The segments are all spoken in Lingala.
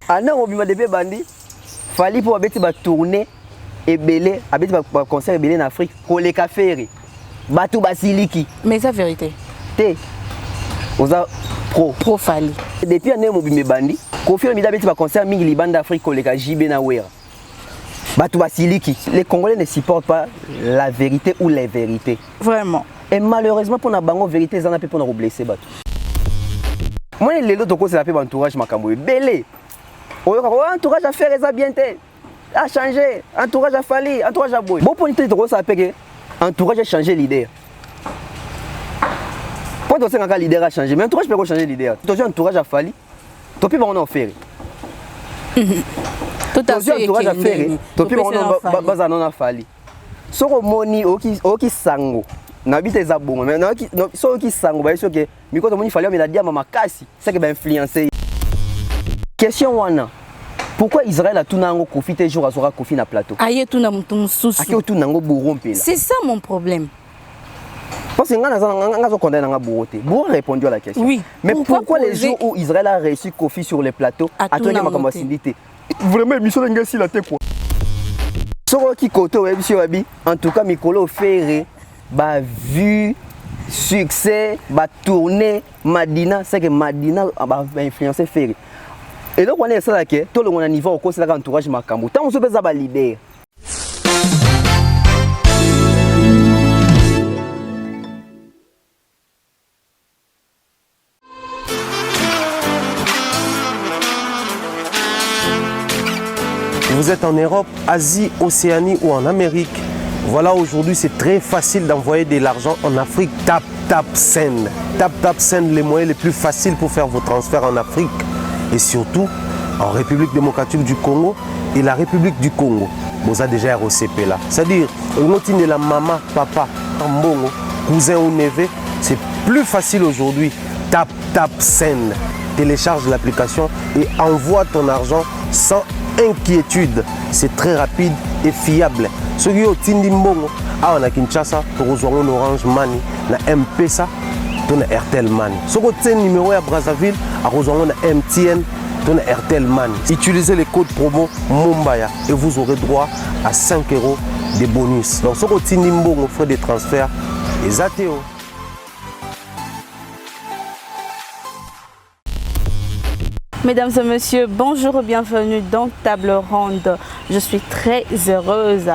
ana mobima depuis bandi fali pour abeti ba tourner et belé abeti ba concert belé en Afrique pour les cafés batou basiliki mais c'est vérité té oza pro fali depuis ana mobima bandi Kofi Olomide abeti ba concert mingi libanda d'Afrique pour les JB na wera batou basiliki. Les Congolais ne supportent pas la vérité ou les vérités vraiment et malheureusement pour na bango vérité za na pe pour na blesser batou. Moi les autres causes la pe entourage makambo belé. Entourage à faire ça bien a changé, entourage à fali, entourage à boy. Bon pour nous ça que entourage a changé l'idée. Quand on sait qu'un leader a changé, mais entourage peut changer l'idée. Toi entourage à fali, toi puis on en faire. Tout à fait. Entourage à faire, toi puis on bazana na fali. Soko moni oki sango. Nabite za bongo mais so oki sango ba sûr que miko to moni fali mais la dia mama kasi, c'est que ba influencer. Question wana. Pourquoi Israël a tout nango Kofi tes jours à Kofi na plateau? Aïe tout na mutum souci. Aki tout nango bourompe là. C'est ça mon problème. Parce que nga condamné nga bourroté. Bourro a répondu à la question. Oui. Mais pourquoi les jours où Israël a reçu Kofi sur les plateaux a tout makambo sindité? Vraiment émission nga si la té quoi. Soko ki koto web si wabi en tout cas mikolo ferré ba vu succès ba tourner Madina c'est que Madina va influencer ferré. Et donc on est ça là que tout le monde a niveau au cours de l'entourage makambo. Tant on se peut ça leader. Vous êtes en Europe, Asie, Océanie ou en Amérique. Voilà, aujourd'hui c'est très facile d'envoyer de l'argent en Afrique. Tap Send. Tap Send, les moyens les plus faciles pour faire vos transferts en Afrique. Et surtout en République démocratique du Congo et la République du Congo. Vous avez déjà ROCP là. C'est-à-dire, on la maman, papa, mbongo, cousin ou neveu, c'est plus facile aujourd'hui. Tap Send. Télécharge l'application et envoie ton argent sans inquiétude. C'est très rapide et fiable. Ceux qui ont Tindi Mbongo, on a Kinshasa, on a Orange Money, on a M-Pesa, on a Airtel Money. Ceux qui ont numéro à Brazzaville, on a MTN, on a Airtel Money. Utilisez les codes promo Mumbaya et vous aurez droit à 5 € de bonus. Donc ceux qui ont Tindi Mbongo, frais de transfert, les ATO. Mesdames et messieurs, bonjour et bienvenue dans Table Ronde. Je suis très heureuse,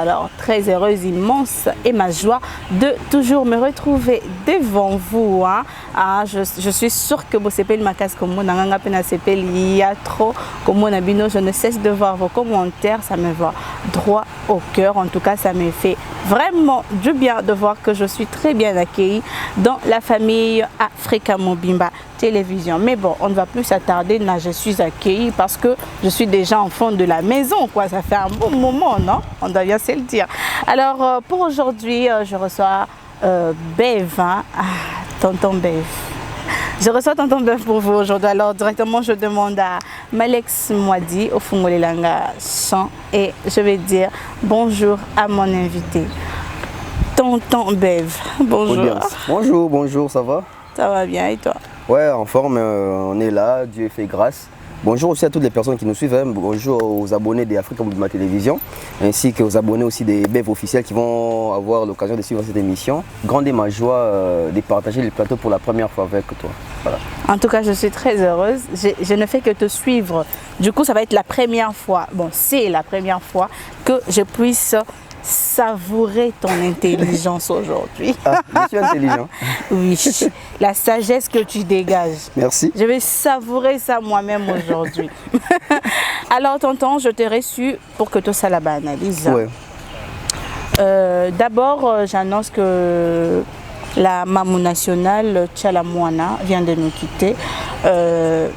immense et ma joie de toujours me retrouver devant vous. Hein. Je suis sûre que vous s'appelez ma casque comme moi, il y a trop comme moi, je ne cesse de voir vos commentaires, ça me va droit au cœur. En tout cas, ça me fait vraiment du bien de voir que je suis très bien accueillie dans la famille Africa Mobimba Télévision. Mais bon, on ne va plus s'attarder, là je suis accueillie parce que je suis déjà enfant de la maison, quoi. Ça fait un bon moment, non? On doit bien se le dire. Alors, pour aujourd'hui, je reçois Bev, hein? Tonton Bev. Je reçois Tonton Bev pour vous aujourd'hui. Alors, directement, je demande à Malex Mwadi, au Fungolelanga Chant, et je vais dire bonjour à mon invité. Tonton Bev, bonjour. Bonjour, ça va? Ça va bien, et toi? Ouais, en forme, on est là, Dieu fait grâce. Bonjour aussi à toutes les personnes qui nous suivent, hein. Bonjour aux abonnés d'Africa Mobimba Télévision, ainsi qu'aux abonnés aussi des BEV officiels qui vont avoir l'occasion de suivre cette émission. Grande est ma joie de partager le plateau pour la première fois avec toi. Voilà. En tout cas, je suis très heureuse. Je ne fais que te suivre. Du coup, ça va être la première fois, bon, c'est la première fois que je puisse savourer ton intelligence aujourd'hui. Ah, je suis intelligent. Oui, la sagesse que tu dégages. Merci. Je vais savourer ça moi-même aujourd'hui. Alors, tonton, je t'ai reçu pour que tu la analyse. Ouais. D'abord, j'annonce que la Mamou nationale Tchalamouana vient de nous quitter.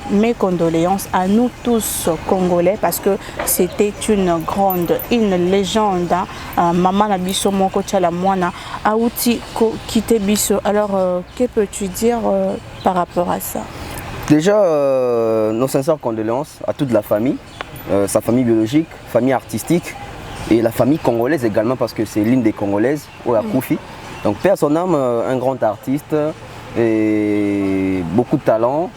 Mes condoléances à nous tous Congolais parce que c'était une légende. Hein. Maman Nabiso Moko Tchalamouana a outi quitté Biso. Alors, que peux-tu dire par rapport à ça? Déjà, nos sincères condoléances à toute la famille, sa famille biologique, famille artistique et la famille congolaise également parce que c'est l'une des Congolaises, Oya Koufi. Donc, père son âme, un grand artiste et beaucoup de talent.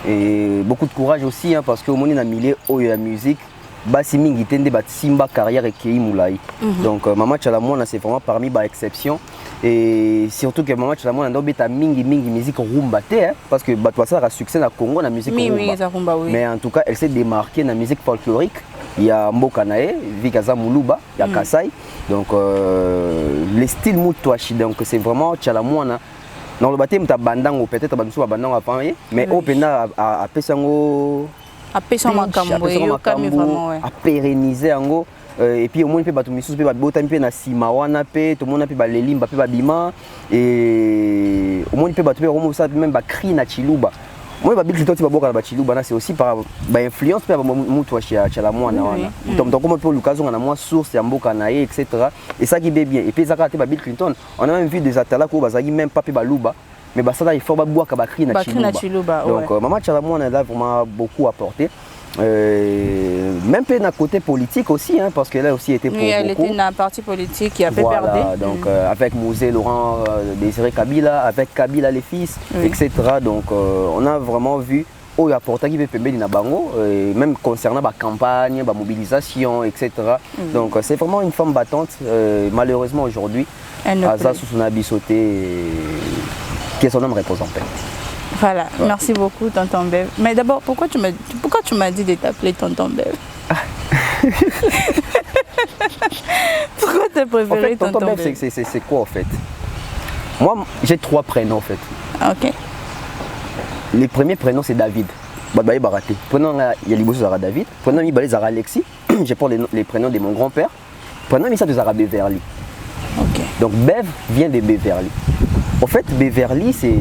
et beaucoup de courage aussi hein, parce que au moins na milieu de la musique basi mingi tende ba simba carrière et kei moulai. Donc Mama Chalamwana c'est vraiment parmi les exceptions et surtout que Mama Chalamwana ndo beta mingi musique rumba te hein, parce que ba ça a succès na Congo na musique rumba. Oui. Mais en tout cas elle s'est démarquée na musique folklorique. Il y a Mboka Nae, Vikaza Muluba, il y a Kasai. Donc les styles Moutouachi, donc c'est vraiment Chalamwana. Dans le baptême tu as bandango peut-être bandango bandango à parler mais au pena à pesango à pérenniser en et puis au moins peut battre missus peut battre peut na simawana peut tout le monde peut battre les limba peut battre bima et au moins peut battre au ça même ba cri na chiluba moi ba bitu toti ba boka na chiluba c'est aussi par ba influence peut mutu wa chala mwana wana donc comment peut l'occasion na moi source ya mboka na etc et ça qui bien et puis ça ba Bill Clinton on a même vu des atala ko bazaki même pas pe ba luba mais bah ça il faut boire kabakri na chiluba. Donc Mama Chalamwana a vraiment beaucoup apporté. Même peu d'un côté politique aussi hein, parce qu'elle a aussi été pour elle beaucoup. était dans un parti politique qui a fait perdre. Donc avec Mosé Laurent Désiré Kabila, avec Kabila les fils, etc. Donc on a vraiment vu où il a apporté qui veut permettre na bango même concernant la campagne, la mobilisation, etc. Donc c'est vraiment une femme battante. Malheureusement aujourd'hui, Aza Sousunabi sauté. Qui est son homme repose en paix. Voilà, merci beaucoup Tonton Bev. Mais d'abord, pourquoi tu m'as dit de t'appeler Tonton Bev? Pourquoi tu as préféré en fait, Tonton Bev? C'est quoi en fait? Moi, j'ai 3 prénoms en fait. Ok. Le premier prénom c'est David. Babaye Baraté. Prénom il y a les Zara David. Prénom il Zara Alexis. Je prends les prénoms de mon grand-père. Prénom il de Zara Beverly. Ok. Donc Bev vient de Beverly. En fait, Beverly, c'est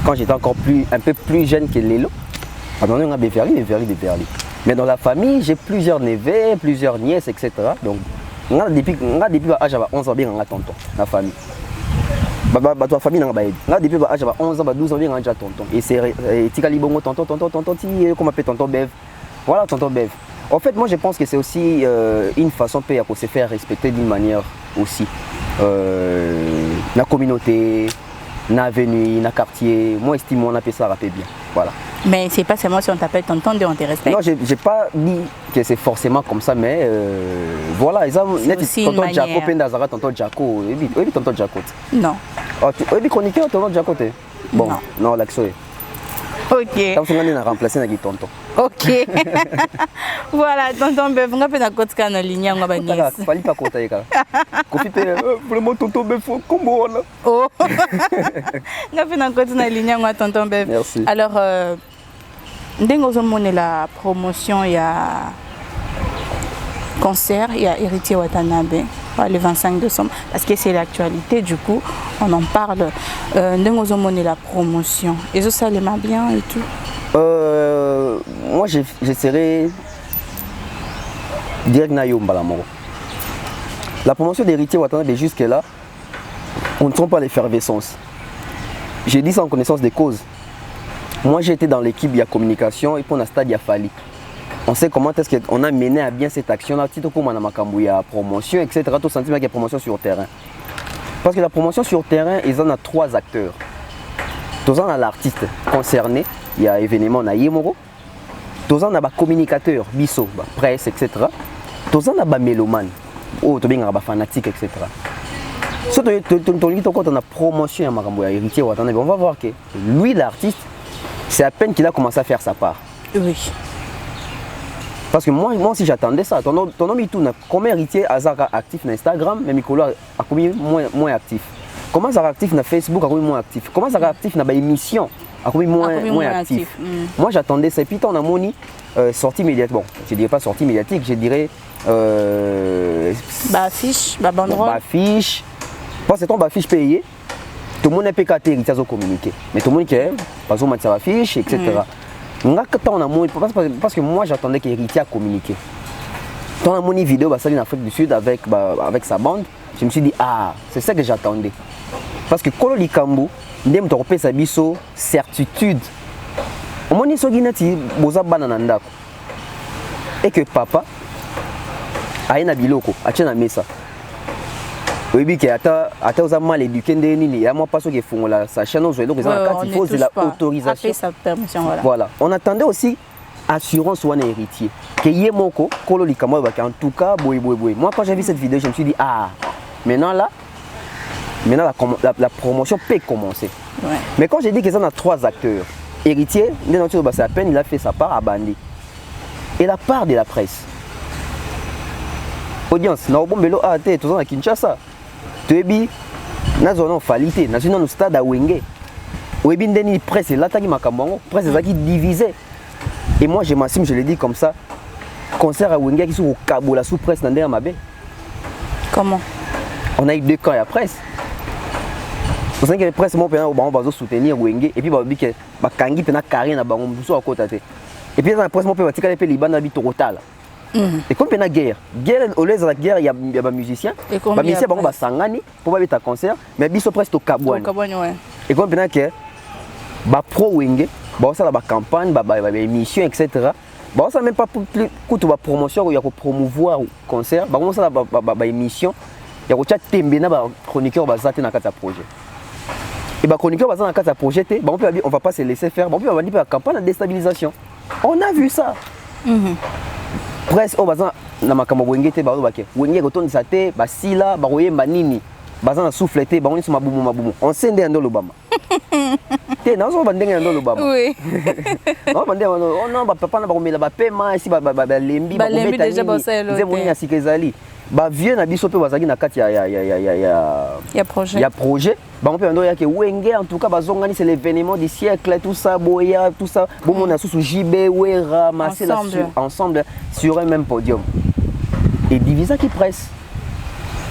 quand j'étais encore un peu plus jeune que Lélo. Maintenant, on a Beverly. Mais dans la famille, j'ai plusieurs neveux, plusieurs nièces, etc. Donc, depuis l'âge de 11 ans, on a tonton, la famille. Ta famille, on a depuis l'âge de 11 ans, 12 ans, on a tonton. Et c'est Tikali Bongo, tonton, comment appelle tonton Bev. Voilà, tonton Bev. En fait, moi, je pense que c'est aussi une façon de se faire respecter d'une manière aussi. La communauté, la venue, le quartier, moi estime on appelle ça rapper bien. Voilà. Mais c'est pas seulement si on t'appelle tonton on te respecte. Non, j'ai pas dit que c'est forcément comme ça, mais voilà, ils ont tonton Jaco, Pendazara, tonton Jaco, oui, tonton Jaco. Non. Oui, chroniqueur, tonton Jaco. Bon, non, l'accent. Ok. Quand on a remplacé avec tonton. Ok. Voilà, tonton Bev, on a fait la côte canne en ligne, on va venir. Fallait pas compter ça. Kofi vraiment tonton Bev comment là. Oh. On a fait la côte en ligne, on a tonton Bev. Merci. Alors dès qu'on a la promotion, il y a concert, il y a Héritier Watanabe. Le 25 décembre, parce que c'est l'actualité, du coup, on en parle. Nous avons la promotion. Et ça, les bien et tout. Moi, j'essaierai direct Nayo Mbalamoro. La promotion d'Héritier Watanabe jusque-là, on ne trompe pas l'effervescence. J'ai dit ça en connaissance des causes. Moi, j'ai été dans l'équipe de la communication et pour un stade, il a fallu. On sait comment est-ce qu'on a mené à bien cette action-là, comme on a promotion, etc. Tout sentiment qu'il y a promotion sur terrain. Parce que la promotion sur terrain, ils en ont 3 acteurs. Tous en a l'artiste concerné, il y a événement na Yemoro. Tous en a des communicateurs, biso, presse, etc. Tous en a des mélomanes, ou des fanatiques, etc. Surtout quand on a promotion à Héritier Watanabe, on va voir que lui, l'artiste, c'est à peine qu'il a commencé à faire sa part. Oui. Parce que moi aussi j'attendais ça. Ton homme il tourne comme Héritier Azara actif sur Instagram, mais Mikolo a commis moins actif. Comment Azara actif sur Facebook a commis moins actif. Comment Azara actif dans l'émission a commis moins actif. Moi j'attendais ça. Et puis on a moni sortie médiatique. Bon, je dirais pas sortie médiatique, je dirais affiche, banderole. Affiche. Parce que ton affiche payé, tout le monde est PKT Héritier à communiquer. Mais tout le monde qui est, par exemple, sa affiche, etc. Parce que moi j'attendais qu'Héritier a communiqué. Quand on a monté une vidéo en Afrique du Sud avec sa bande, je me suis dit ah c'est ça que j'attendais. Parce que Kolo Likambu, ndem torope sa biso certitude. On m'a dit soginati boza banananda. Et que papa a na biloko, a tient na mesa. Oui, que ata aux mal éduqués il y a moi pas ceux qui font la sa chaîne donc il faut la autorisation. Sa permission voilà. On attendait aussi assurance ou un héritier. Que yé moko kolo likamo ba en tout cas boy. Moi quand j'ai vu cette vidéo, je me suis dit ah maintenant la promotion peut commencer. Ouais. Mais quand j'ai dit que ça on a 3 acteurs, héritier, c'est à peine il a fait sa part à Bandi. Et la part de la presse. Audience, na obombelo ate tout ça à Kinshasa. Tebi na zone falité, na zone stade à Wenge. Webi ndeni presse là tangi makambo, presse zaki divisé. Et moi je m'assume, je le dis comme ça. Concert à Wenge qui sont au Kabola sous presse dans derrière Mabé. Comment? On a eu 2 camps à presse. Vous savez que la presse mon pena on va soutenir Wenge et puis ba bi que ba kangi pena carré na bango muso à côté. Et puis la presse mon pena tika pe libana bi total. Et comme il y a guerre au lieu de la guerre, il y a des musiciens. Les musiciens vont s'engagner pour faire un concert, mais ils sont presque au Kabouane. Et comme il y a que pro Wenge, ça la campagne, émission, etc. Ça même pas plus de promotion, il y a promouvoir le concert, ça la émission, il y a des tembena chroniqueurs dans le projet. Et les chroniqueurs dans le projet, on ne va pas se laisser faire, on va dire la campagne de déstabilisation. On a vu ça. Presse au bazan na makambo Wenge te bazo bake Wenge kotonda sate basila baroyemba nini bazan na souffleté ba oni suma mabumu on sende ndo lobama te na zo bandenge ndo lobama oui on bandenge on non ba papa na ba komela ba pema ici ba lembi ba kometa déjà boselo nze moni ya sikezali ba vieux na biso pe bazaki na kati ya projet ba on peut ndo ya ke Wenge en tout cas bazongani c'est l'événement du siècle tout ça boya tout ça bon on a sous JB Wera ramasser ensemble sur un même podium et Divisa qui presse.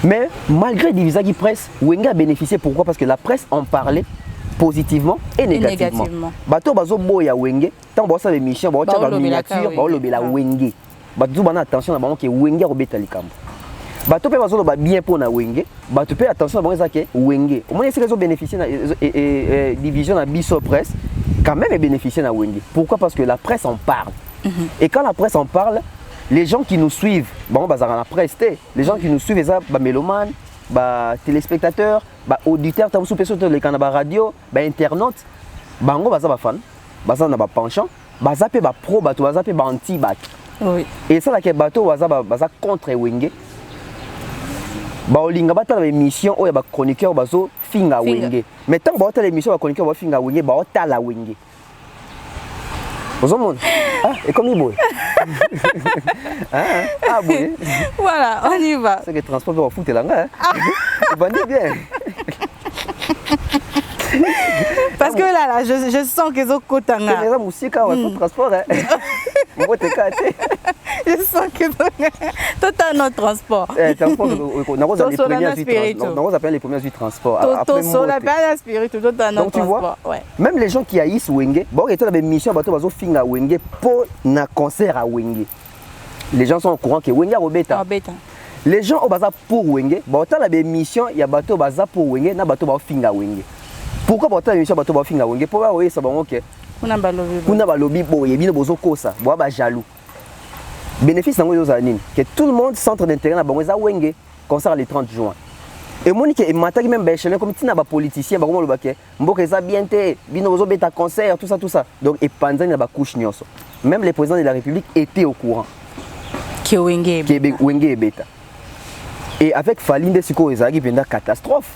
Mais malgré Divisa qui presse, Wenge a bénéficié. Pourquoi? Parce que la presse en parlait positivement et négativement. Bato bazo boya Wenge tant bossa l'émission ba tia ba miniature ba lobela Wenge bato bana attention na bango ke Wenge robeta likambo bato pe bazo ba bien pour na Wenge bato pe attention na bango za ke Wenge au moins c'est qu'ils ont bénéficié et division na biso presse quand même est bénéficié na Wenge. Pourquoi? Parce que la presse en parle. Et quand la presse en parle, les gens qui nous suivent, la presse, les gens qui nous suivent, les mélomanes, les téléspectateurs, les auditeurs, les canaux radio, les internautes, les fans, les penchants, les pro, les anti. Et ça, les bateaux, les contre Wenge. Baolinga bata l'émission où il y a des chroniqueurs bazo finga Wenge. Mais tant que l'émission les chroniqueurs finga Wenge, baota la Wenge. Ah, et comme il boit. Ah, boy. Voilà, on y va. C'est que le transport va foutre là. Vous vendez bien. Parce que là, je sens qu'ils ont côté. C'est la musique, on transport. Je sens que tout un autre transport. On appelle les premiers du transport. Donc tu vois, même les gens qui haïssent Wenge, bon, il y a des missions à Wenge pour un concert à Wenge. Les gens sont au courant que Wenge a bêta. Les gens au bazar pour Wenge, bon, il y a des missions, il y a bateau bazar pour Wenge, na bateau ba finga Wenge. Pourquoi bateau émission bateau ba finga Wenge? Pour voir ça bon OK. Kuna balobi boye bino bozo kosa, bo ba jaloux. Bénéfice nango yozanine que tout le monde centre d'intérêt na bango za Wenge concert le 30 juin. Et Monique et mataki même béchelin comme tina ba politicien ba komo lo baké mboka eza bien té bino bozo beta concert tout ça. Donc et panzani na ba couche nyonso. Même les présidents de la République étaient au courant que Wenge est bêta. Et avec Falinde siko ezaki penda catastrophe.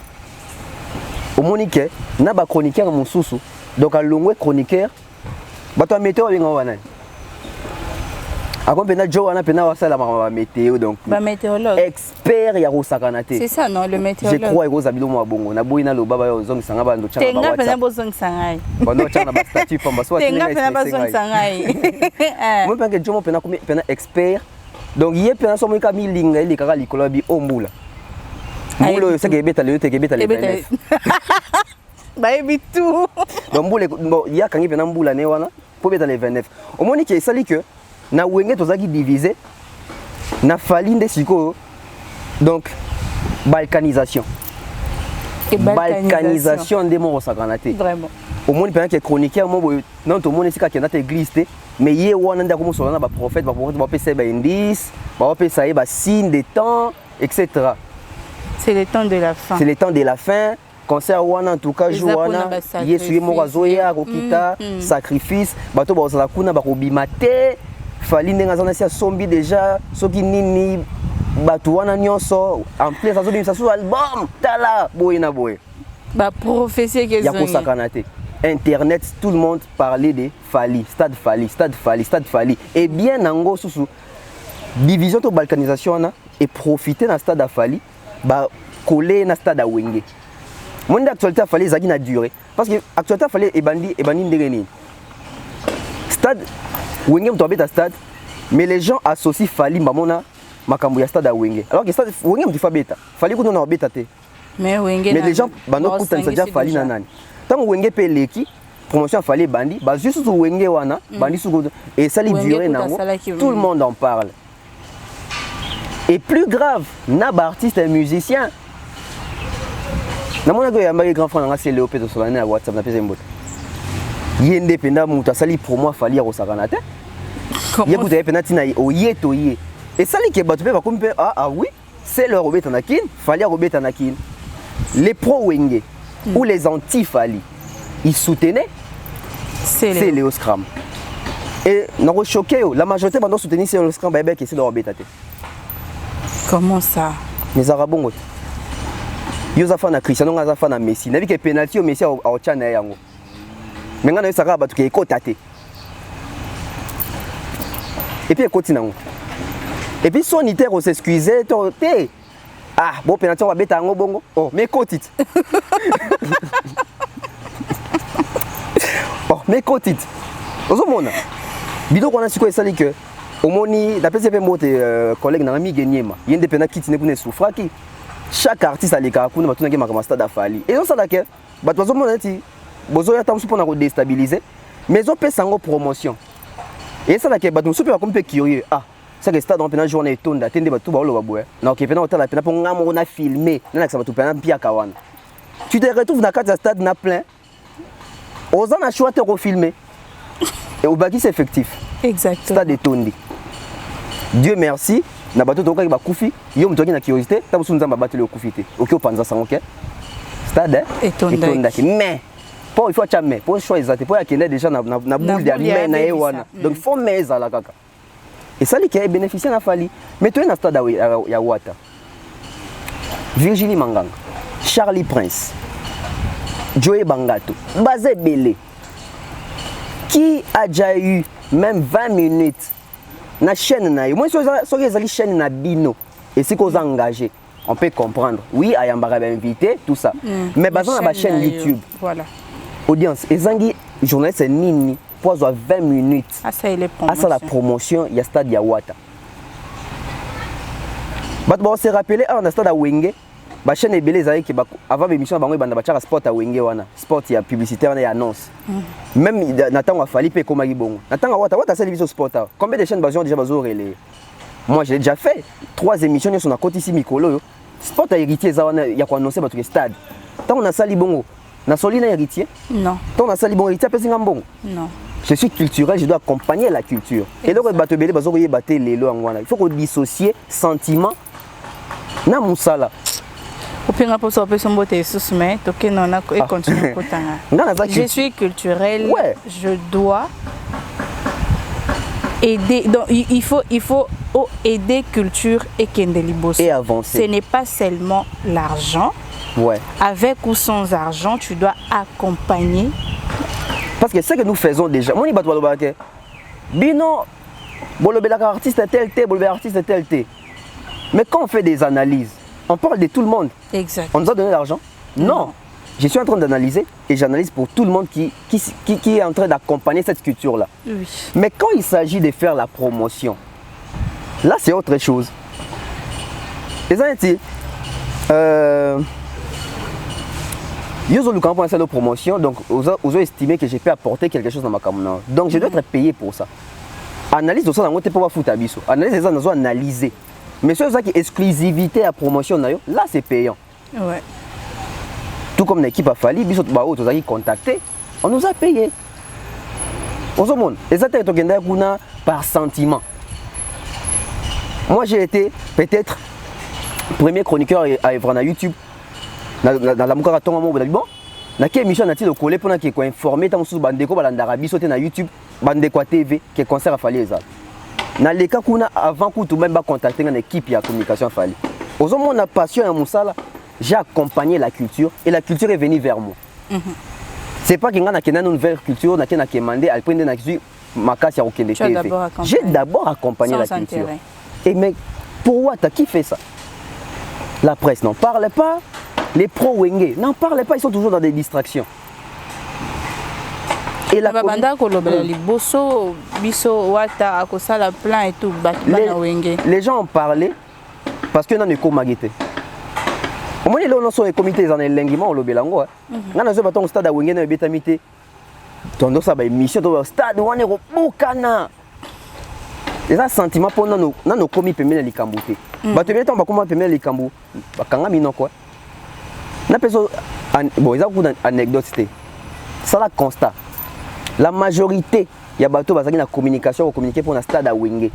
Au Monique na ba chroniqueur mususu. Donc à l'ongwe chroniqueur bato météo benga wana. Ako pena jo wana pena wasala ma météo donc météorologue expert ya rosakanate. C'est ça non le météorologue. Je crois que zabilo mo bongo na boyina lo baba yo zong sanga ba ndo changa ba. Tenga pena bozong sangai. Bando changa ba statut pamba so tenga pena bozong sangai. Mo pena que jo mo pena expert. Donc yé pena so mo ka mi linga ili kaka likolo bi ombula. Mbula c'est que beta le te que beta le. Baby tout. Donc mbula ya kangi pena mbula ne wana po beta le 29. Au moni que ça li que na Wenge tozaki divisé na Falinde siko donc balkanisation de mon sakanate vraiment au monde pendant que chroniqueur mo non tout monde sika kenda te église te mais yé wana ndako mo solana ba prophète ba pesa ba indice ba pesa ba signe des temps etc. C'est le temps de la fin. C'est le temps de la fin. Concert wana en tout cas jour wana yesu yemo azoya kokita sacrifice bato bazala kuna bakobima te fali ndenga zana sia sombi déjà soki nini bato wana nyonso en plus azobimisa sur album tala boye na boye ba prophétie que ya kosakana te. Internet, tout le monde parlait de Fali, stade Fali, stade Fali, stade Fali. Et bien, nango sous division de balkanisation et profiter dans stade Fali, bah coller dans stade Wenge. Mon actualité Fali zaki na duré parce que actualité Fali et bandi ndengeni. Stade Wenge mtoabeta stade, mais les gens associent Fali mbamona makambo ya stade Wenge. Alors que stade Wenge mtifa beta, Fali kuno na beta te. Mais les gens bando kuta déjà Fali na nani. Tant Wenge pe leki promotion Fali bandi ba juste sur Wenge wana bandi sur et ça li durer nango tout le monde en parle. Et plus grave naba artiste et musicien na mona ko ya mbaki grand frère nga c'est Léopé de Solane à WhatsApp na pesa mbota yende penda muta sali promo Fali ya kosakana te yekuta ye penda tina oyeto ye et ça li ke bato pe ba kompe ah oui c'est leur obeta nakin Fali ya obeta nakin les pro Wenge ou les anti-Fali, ils soutenaient c'est Léo Scram. Et nous avons choqué, la majorité de soutenir c'est Léo Scram, qui est dans le Comment ça? Les Arabes, ils ont fait un Cristiano, ils ont fait un Messi. Ils ont fait un penalty au Messi au Tchana. Mais ils ont fait un qui est côté. Et puis ils continuent. Et puis son iter on s'excusait, ah, bon penalty on va bêta en bongo. Oh, mais côté. Oh, mais côté. Ozo mona. Bido qu'on a su quoi ça dit que au moni d'après ces mots collègues na mi gagner ma. Il y a des penalty qui ne connaissent souffra qui chaque artiste a les cas kuna batuna ngema kama stade Fali. Et on ça d'accord. Bat ozo mona ti bozo ya tamsu pona ko déstabiliser. Mais on peut sango promotion. Et ça d'accord bat musu pe comme peu curieux. Ah c'est que stade on peut journée tonda tende batu ba lo baboué na ok pena hôtel pena pour ngamo na filmer na ça batu pena pia kawana tu te retrouves dans quatre stade na plein osant na choix te refilmer et au baki c'est effectif exactement stade tondi Dieu merci na batu to ka ba kufi yo mtoki na curiosité ta busu nzamba battle okufité ok opanza ça ok stade etonda mais pour il faut jamais pour choisir pour y a déjà na boule de mais na ewana donc faut mais za la kaka. Et ça qui a bénéficié à Fali. Mais tu es dans le stade de Wata. Virginie Manganga, Charlie Prince, Joey Bangato, Bazé Belé. Qui a déjà eu même 20 minutes dans la chaîne? Moi, si vous avez une chaîne na Bino, et si vous engagé, on peut comprendre. Oui, Ayambara va invité, tout ça. Mais basant sur la chaîne YouTube, voilà. Audience, et Zangi, journaliste Nini. Pour 20 minutes. Ah, ça, il est promotion. Ah, ça, la promotion, il y a stade Yawata. On s'est rappelé, on a stade à Wenge. La chaîne est belle, avant l'émission, on a un sport à Wenge. Sport, il y a publicité, il y a annonce. Même, Nathan a fallu payer comme Agibon. Nathan a Wata, c'est l'émission sport. Combien de chaînes ont déjà relais? Moi, je l'ai déjà fait. 3 émissions, on a côté ici, Mikolo. Sport a héritier, il y a quoi annoncer votre stade. Tant on a sali bongo. Na solina héritier? Non. Tant on a sali bon héritier, après c'est un bon? Non. Je suis culturel, je dois accompagner la culture. Et donc, il faut dissocier sentiment na musala. Je suis culturel, ouais. Je dois aider. Donc, il faut aider culture et Kendelibos. Et avancer. Ce n'est pas seulement l'argent. Ouais. Avec ou sans argent, tu dois accompagner. Parce que ce que nous faisons déjà, moi, je dis Bino, artiste tel. Mais quand on fait des analyses, on parle de tout le monde. Exact. On nous a donné l'argent? Non. Je suis en train d'analyser et j'analyse pour tout le monde qui est en train d'accompagner cette culture-là. Oui. Mais quand il s'agit de faire la promotion, là, c'est autre chose. Et ça, c'est Yo zo lukan pour faire la promotion, donc vous estimé que j'ai pu apporter quelque chose dans ma caméra. Donc je dois être payé pour ça. Analyse de ça dans pas foutre abisso. Analyse ça dans analyser. Mais sur ça qui exclusivité à promotion là c'est payant. Ouais. Tout comme l'équipe a fallu biso ba auto qui contacté, on nous a payé. On se montre. Et ça t'es tokenda kuna par sentiment. Moi j'ai été peut-être premier chroniqueur à Evra na YouTube na la mukaka tonga mo bon na ke émission na ti le coller pour na ki ko informer tant sous bandeko balandara biso te na YouTube bandeko TV que concert a fallu ezala na leka kuna avant kutu même ba contacter une équipe ya communication fallu aux hommes on a passion ya musala j'ai accompagné la culture et la culture est venue vers moi. C'est pas qu'il y a une nouvelle culture na kena demandé à prendre na kitu makasi ya okende TV. J'ai d'abord accompagné la culture. Et mais pour what qui fait ça? La presse n'en parle pas, les pro-wenge n'en parlent pas, ils sont toujours dans des distractions. Et la les gens ont parlé parce que nous avons comité. Au moins, nous avons un comité dans les lenguiments au Lobelango. Nous avons un stade à Wenge, nous avons une mission dans le stade où on est au Bukana. Et ça, sentiment pour nous, nous avons commis pour les Kambouté. Bah, tu veux dire, comment pour les Kambou? Bah, quand on a quoi? Bon, il y a beaucoup d'anecdotes. Ça, la constat. La majorité, il y a bateau qui la communication ou communiquer pour un stade à Wenge.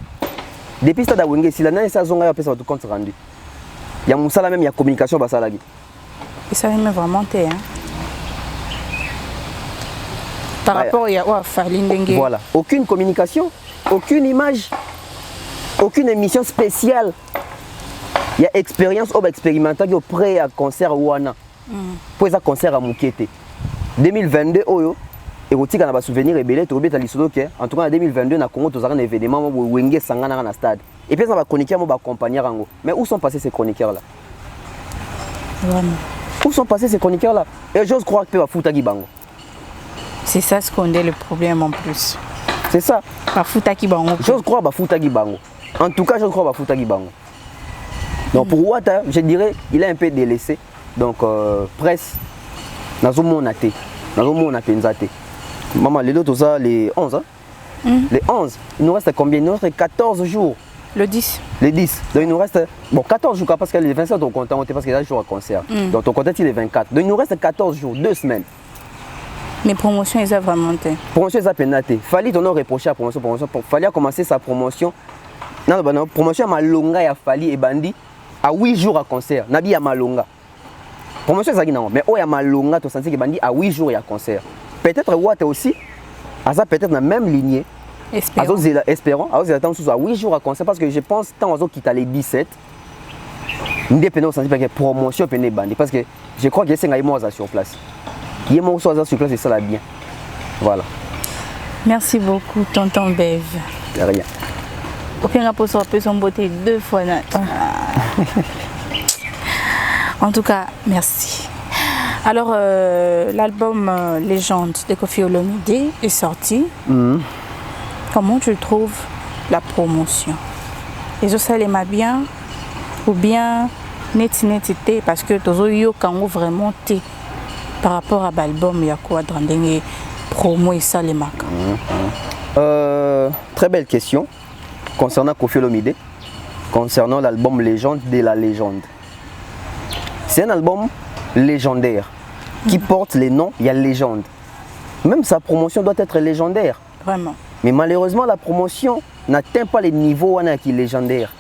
Depuis le stade à Wenge, si la nana saison a fait compte rendu. Il y a Moussala même, il y a communication basalagi. Et ça me vraiment hein. Par rapport à Falindengue. Voilà, aucune communication, aucune image, aucune émission spéciale. Il y a expérience ou expérimental qui prêt à concert Wana. Pour ça concert à Moukete. 2022 oyo et aussi quand on va souvenir rebelle to beta lisolo que en tout cas en 2022 na Congo tozara un événement où Wenge sangana na stade. Et puis ça va chroniquer mo ba accompagner rango. Mais où sont passés ces chroniqueurs là? Où sont passés ces chroniqueurs là? Et j'ose croire que va fouta Gibango. C'est ça ce qu'on est le problème en plus. C'est ça. Ba fouta Gibango. J'ose croire ba fouta Gibango. En tout cas, j'ose croire ba fouta Gibango. Donc pour Ouattara, je dirais il est un peu délaissé. Donc presse nazo mona te. Nazo mona penza te. Maman les autres ça les 11 hein. Les 11, il nous reste combien? Il nous reste 14 jours. Le 10. Les 10. Donc il nous reste bon 14 jours parce que les 27 on compte parce qu'il y a des jours à concert. Donc on compte il est 24. Donc il nous reste 14 jours, 2 semaines. Mais promotion ils ont vraiment été. Promotion ils ont pénaté. Fallait on a reproché à promotion fallait commencer sa promotion. Non non promotion malonga ya Fali et Bandi à 8 jours à concert. Nabi ya malonga. Promotion ça non mais oh ya malonga to senti que Bandi à 8 jours il y a concert. Peut-être Watt aussi à ça peut-être dans la même lignée. Espérons. Alors, attendons à 8 jours à concert parce que je pense tant aux autres qui les 17. Nous dépendons de la promotion parce que je crois que c'est un mois sur place. Il y a un mois sur place et ça là bien. Voilà. Merci beaucoup, tonton Bev. De rien. Aucun rapport sur son beauté 2 fois. En tout cas, merci. Alors, l'album Légende de Koffi Olomide est sorti. Comment tu trouves la promotion? Et ça, ça m'a bien ou bien netité parce que tu yo kango vraiment té par rapport à l'album il y a quoi dans les promo et ça les marques. Très belle question concernant Koffi Olomide, concernant l'album Légende de la légende. C'est un album légendaire qui porte les noms, il y a légende. Même sa promotion doit être légendaire. Vraiment. Mais malheureusement, la promotion n'atteint pas les niveaux qui est légendaire.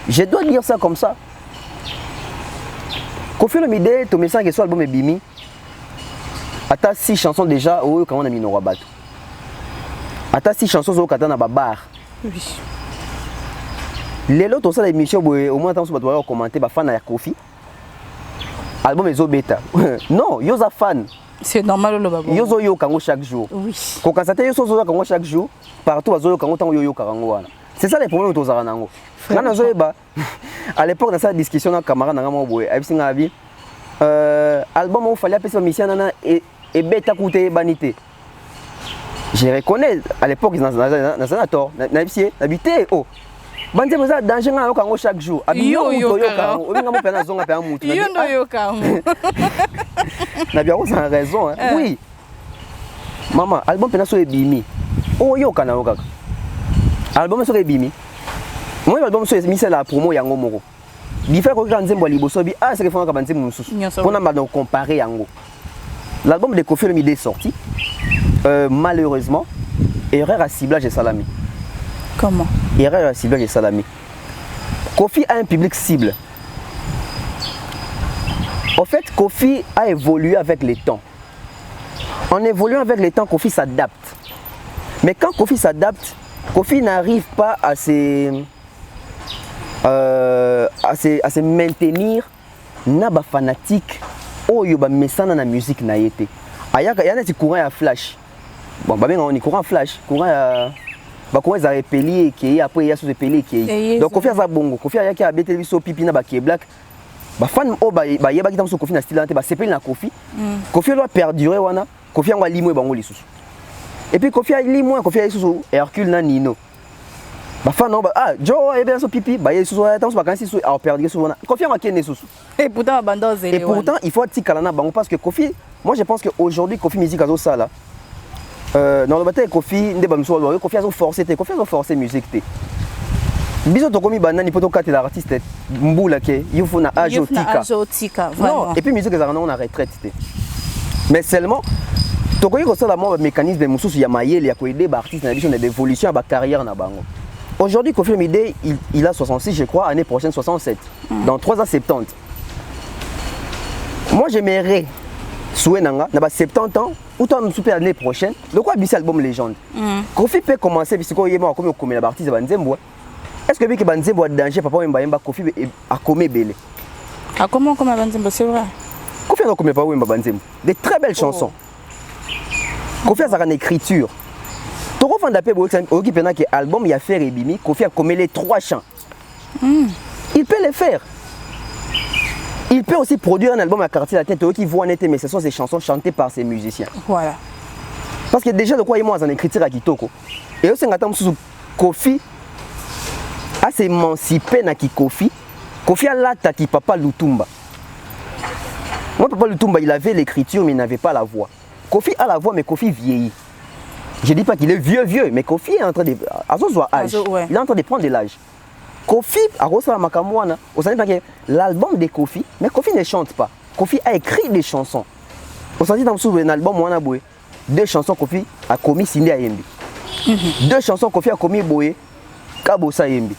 Je dois dire ça comme ça. Koffi Olomide, tu me sens que ce album est bimi. Ata 6 chansons déjà, quand on a mis nos rabat. Ata 6 chansons au Katana Babar. Oui. Les autres, ça l'émission, au moins, tu vas commenter, fan à Koffi. Album est bêta. Non, yo za fan. C'est normal le babo. Yo yo kango chaque jour. Oui. Ko kasate yo zo kango chaque jour, partout azo kango tango yo karango wana. C'est ça les problèmes autour za nango. Kana zo ba. À l'époque dans cette discussion na camarade na mo boy, abi singa abi. Album où fallait appeler mission nana et bêta coûter banité. Je reconnais à l'époque dans un tort, n'habité oh. Bande moza danger nga yokango chaque jour. Abi yo yokango, obi nga mo pena zonga pe amutu. Yo ndo yokango. Na bien sans raison hein. Oui. Maman, album pena so ebimi. Oh yokana yokaka. Album so ebimi. Moi album so mis la promo yango moko. Bi fait ko ka nzembo liboso bi ah c'est que fona ka banzembo mususu. Pona ma donc comparer yango. L'album de Koffi Olomide est sorti. Malheureusement, erreur à ciblage et salami. Comment? Erreur à ciblage et salami. Koffi a un public cible. En fait, Kofi a évolué avec les temps. En évoluant avec les temps, Kofi s'adapte. Mais quand Kofi s'adapte, Kofi n'arrive pas à se maintenir na ba fanatique oyo ba mesana na musique na yete. Ayaka yana ti courant ya flash. Bon ba benga on courant flash, courant ya ba courant za repeli qui après ya sous repeli qui. Donc Kofi za bongo, Kofi ayaki abete biso pipi na ba ki black. Ba fan o ba yeba ki tam so Kofi na style ante ba sepeli na Kofi. Kofi doit perdurer wana, Kofi ngwa limwe bango lisusu. Et puis Kofi a limwe, Kofi a lisusu Hercule na Nino. Bah fan non ah Joe et bien so pipi bah il sous attends pas quand c'est sous à perdre sous Kofi a marqué sous et pourtant abandon et pourtant il faut petit kalana bango parce que Kofi moi je pense que aujourd'hui Kofi musique azo ça là dans le bataille Kofi ndé ba mso Kofi azo forcer musique té biso to komi banani poto kate l'artiste mbula ke yufu na ajotika vraiment et puis musique za on a retraite té mais seulement to koyi ko ça la mécanisme de mususu ya mayele ya ko aider ba artiste na biso na d'évolution ba carrière na bango. Aujourd'hui, Kofi Olomide, il a 66, je crois, l'année prochaine 67. Dans 3 ans, 70. Moi, j'aimerais, souhait nanga, n'a pas 70 ans, ou tant super l'année prochaine, de quoi bisser album légende. Kofi peut commencer, puisque il est mort comme la partie de Banzembo. Est-ce que Banzembo a danger, papa Mba Kofi a commis belé? Ah, comment comme Banzembo, c'est vrai? Kofi a commis pas Banzembo. Des très belles chansons. Kofi a une écriture. Toro fan d'appel Oki pendant que album il a fait Rebimi, Kofi a commis les 3 chants. Il peut les faire. Il peut aussi produire un album à quartier la tête qui voit net mais ce sont ses chansons chantées par ses musiciens. Voilà. Parce que déjà de quoi il moi en écriture à Kitoko. Et aussi ngatam sous Kofi a s'émancipé na ki Kofi. Kofi a lata ki papa Lutumba. Moi papa Lutumba il avait l'écriture mais il n'avait pas la voix. Kofi a la voix mais Kofi vieillit. Je ne dis pas qu'il est vieux, mais Kofi est en train de... Il est en train de prendre de l'âge. Kofi a reçu la Makamouana. Vous savez pas que l'album de Kofi, mais Kofi ne chante pas. Kofi a écrit des chansons. Vous savez dans un album Mouana Boé, 2 chansons Kofi a commis Sindi Ayembi. 2 chansons Kofi a commis Boé, Kabosa Ayembi.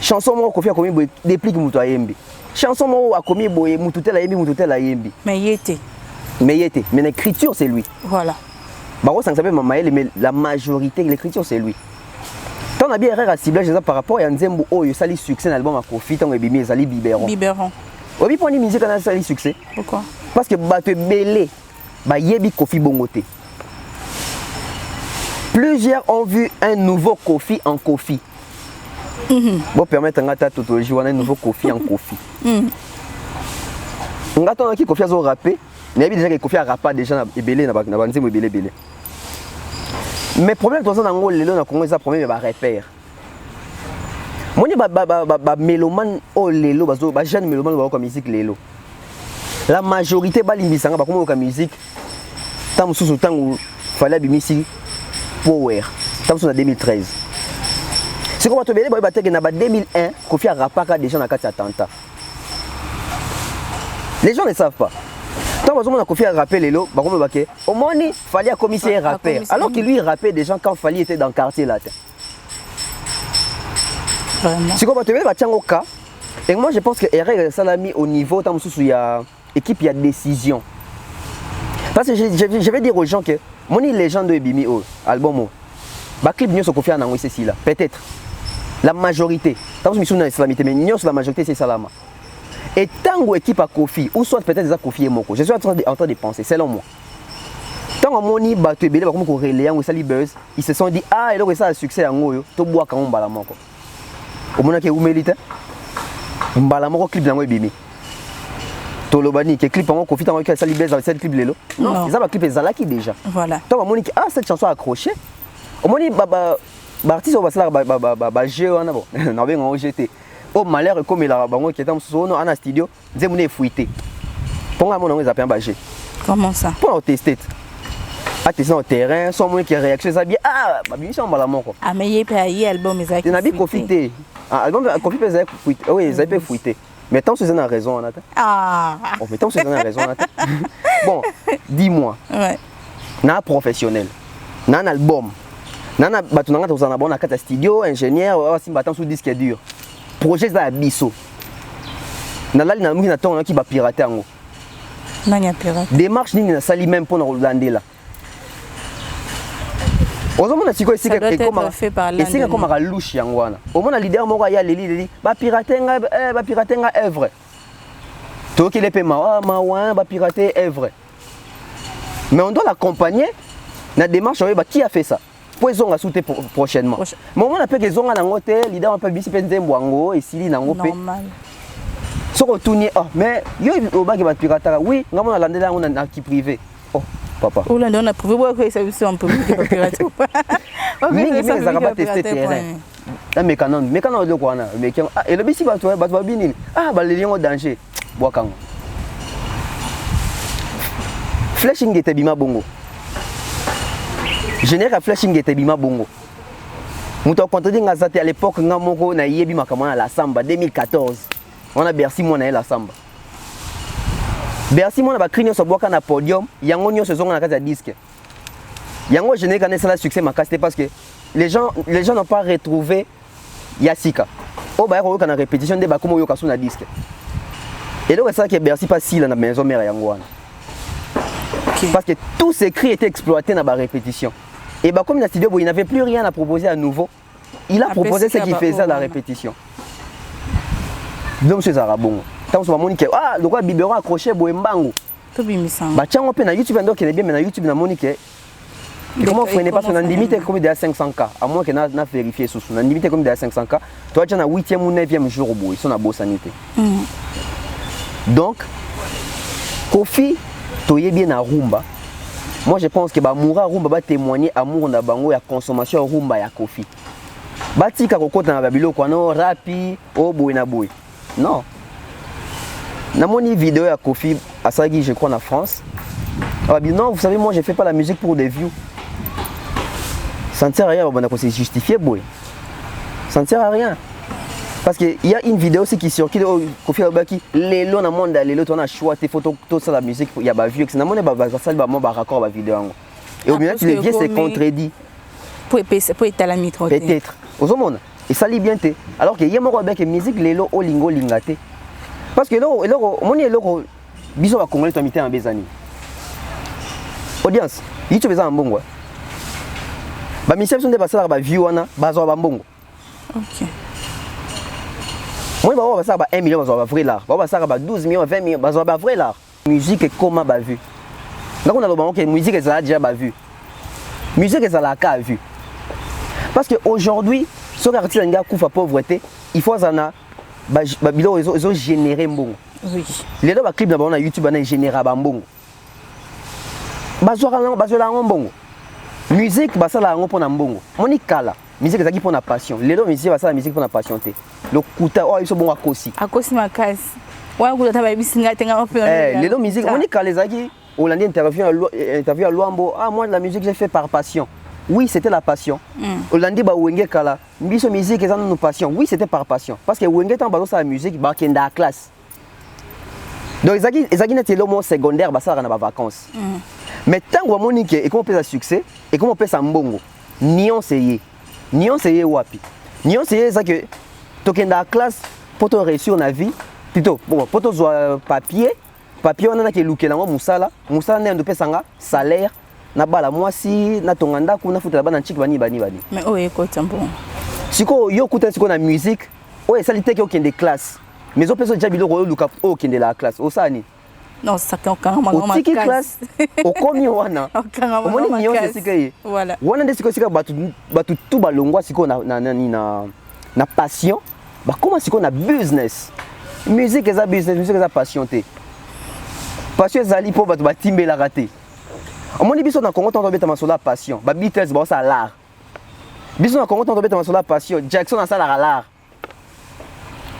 Chanson moi Kofi a commis Boé, Déplique Moutou Ayembi. Chanson moi a commis Boé, Moutoutel Ayembi. Mais il était. Mais l'écriture c'est lui. Voilà. Baro ça s'appelle Mamaël, mais la majorité de l'écriture c'est lui. Tant on a bien erreur à ciblage par rapport à Nzembo oh il sali succès dans l'album à Kofi tant ebimi ezali biberon. Oui pour une musique on a sali succès. Pourquoi? Parce que bato belé ba yebi Kofi bongoté. Plusieurs ont vu un nouveau Kofi en Kofi. Bon permettre ngata tautologie on a un nouveau Kofi en Kofi. Ngata on a qui Kofi a zo rappé. Mais déjà que Kofi a rappé déjà belé na Nzembo belé. Mais problème dans un angle le na Congo ça problème ba repère. Moni ba mélomane o lelo bazo ba jeune mélomane ba ko musique lelo. La majorité ba limbisanga ba ko musique tam sous temps où fallait bimisi power. Tam sous en 2013. C'est comme to belé ba teke na ba 2001 Kofi a rappé déjà na kati attentat. Les gens ne savent pas. Quand on a Kofi a rappé les lots, au moins il fallait commisser un rappeur. Alors que lui il rappait des gens quand Fali était dans le quartier là. Vraiment. C'est comme tu veux au cas. Et moi je pense que RR Salami au niveau tant il y a équipe il y a décision. Parce que je vais dire aux gens que mon légende de Ebimi au album ba clip nous Kofi en c'est ici là. Peut-être la majorité. Tant que nous islamité mais nous la majorité c'est Salama. Et tant que l'équipe a Kofi, ou soit peut-être déjà Kofi et Moko, je suis en train de penser, selon moi. Tant que Moni Bato Ebele, comme Reléan ou Sali Buzz, ils se sont dit ah, il y a ça succès en Goyo, to bois quand on balamoko. Au moment où Mélite, on balamoko clip dans Webimi. Tolobani, qui clip en Kofi, tant que Sali Buzz avec cette clip Lelo. Non, ils ont un clip Zalaki déjà. Voilà. Tant que Moni ah, cette chanson accrochée. Au moment où artiste au basala géo en avant, on avait un GT. Au malheur comme il a bango qui est dans son en studio, Zemune fouité. Pour moi on appelle bagé. Comment ça? Pour tester. À tester au terrain, sans moins qui réaction ça bien ah, ma bien ça malamon quoi. Ah mais il peut y album Isaac. Il n'a pas profité. Album Kofi peut Isaac fouité. Oui, Isaac peut fouité. Mais tant que c'est une raison en attend. Ah. Oh, mais tant que c'est une raison en attend. Bon, dis-moi. Ouais. Na professionnel. Na un album. Na batunanga tozana bon na kata studio, ingénieur, si battant sous disque dur. Projet za biso. Na lali na mungi na tonga ki ba pirater ngo. Nanya pirate. Démarche nini na sali même pour Landela. Ozomona siko esika comme à louche yangwana. Au moins leader moko ya leli ba piratenga œuvre. To ki le pe mawa ba pirater œuvre. Mais on doit l'accompagner na démarche ba qui a fait ça. Pour ils ont sauté prochainement. Mais on a pe que zonga na ngote leader on peut bisi pe nzembo ngo esili na ngope. Normal. Soko tourner mais yo obaki ba pirataka oui ngamona landela ngo na ki privé. Oh papa. Ou là on a prouvé que ça c'est un peu de pirater. Mingi ça va tester terrain. La mécanon le quoi na mais et le bisi ba toi ba binini. Ah ba le lion danger. Boakango. Flashing était bima bongo. Général flashing était bima bongo. Muto contredit ngazate à l'époque ngamoko na yebi makamana la samba 2014. On a Bercy moi na la samba. Bercy moi na ba crigno so boka na podium, yango nyo saison na kata disque. Yango général kana ça succès makasté parce que les gens n'ont pas retrouvé Yasika. Oh ba ko kana répétition de ba komo yo kasu na disque. Et donc c'est ça que Bercy pas si la maison mère yango wana. Parce que tous ces cris étaient exploités dans la répétition. Et bah, comme dans le studio, il n'avait plus rien à proposer à nouveau. Il a proposé ce qu'il faisait à la répétition. Donc c'est ça, bon. Tant que Monique, ah, le roi Bibero accroché Boembango. Tout bien mis bah tiens, on peut na YouTube, donc il est bien, mais na YouTube, na Monique. Comment on ne pas sur la limite comme de 500K, à moins que n'a vérifié sous la limite comme de 500K. Toi, tu as 8e ou 9e jour au bout, ils sont à beau sanité. Donc, Kofi. Bien à Rumba. Moi je pense que Moura Rumba va témoigner amour na bango ya consommation Rumba ya Kofi. Batika kokota na babilo kwa no rapi o boy na boy. Non. Na moni vidéo ya Kofi à Sagi je crois en France. Ah bien non, vous savez moi je fais pas la musique pour des views. Ça ne sert à rien on se justifier boy. Ça ne sert à rien. Parce qu'il y a une vidéo aussi qui circule au Kofi Abaki, les lots dans le monde, les lots on a choisi tes photos, tout ça la musique, il y a pas vu que c'est dans le monde ça va mon raccord la vidéo. Et au milieu tu le vieux c'est contredit. Pour étaler la mitro. Peut-être. Au monde et ça lit bien té. Alors que y a mon avec musique les lots au lingo lingate. Parce que là mon est là biso va congolais toi mité en bezani. Audience, YouTube ça en bongo. Ba mission sont dépassé la ba view wana, ba zo ba bongo. OK. Moi, je vais avoir 1 million, je vais vrai l'art. Je vais avoir 12 millions, 20 millions, je vais avoir vrai l'art. Musique est comment je vu. Donc, on a dit que la musique est déjà vu. La musique est déjà vu. Parce qu'aujourd'hui, si on a la pauvreté, il faut générer un bon. Oui. Les deux clips sur YouTube, on a généré un bon. Un bon. Musique, c'est un bon. Monica, musique c'est pour la passion. Les deux musique c'est la musique pour la passion. Le kuta oh ils sont bons à kosi. À kosi ma case. Ouais kuta ta baby singa tenga un peu. Les deux musique Monica les agi Hollande interview à Luambo. Ah moi la musique j'ai fait par passion. Oui, c'était la passion. Hollande ba wenge kala. Biso musique c'est nos passion. Oui, c'était par passion parce que wenge tant bazo sa musique ba kenda à classe. Donc les agi n'était le mot secondaire ba ça na ba vacances. Mais tant que Monique et comment on peut ça succès et comment on peut ça mbongo. Nion c'est wapi. Nion c'est ça que token dans la classe pour te réussir na vie plutôt bon pour te jouer papier on a que luke la musala ne ndo pesanga salaire na bala mwasi na tonganda kuna futa bana chiki bani mais oh écoute bon siko yo kuta siko na musique oh ça lité que aucun des classes mais on peut se dire bilo luka aucun de la classe au sani non ça quand ma classe au komi wana on ni yo c'est voilà wana de siko batu tout balongwa siko na passion bah comment c'est qu'on a business musique est ça business musique est ça passion té passion zali pour batu batimbe la raté on moni biso na Congo tant beta masola passion ba Beatles ba ça l'art biso na Congo tant beta masola passion Jackson na ça l'art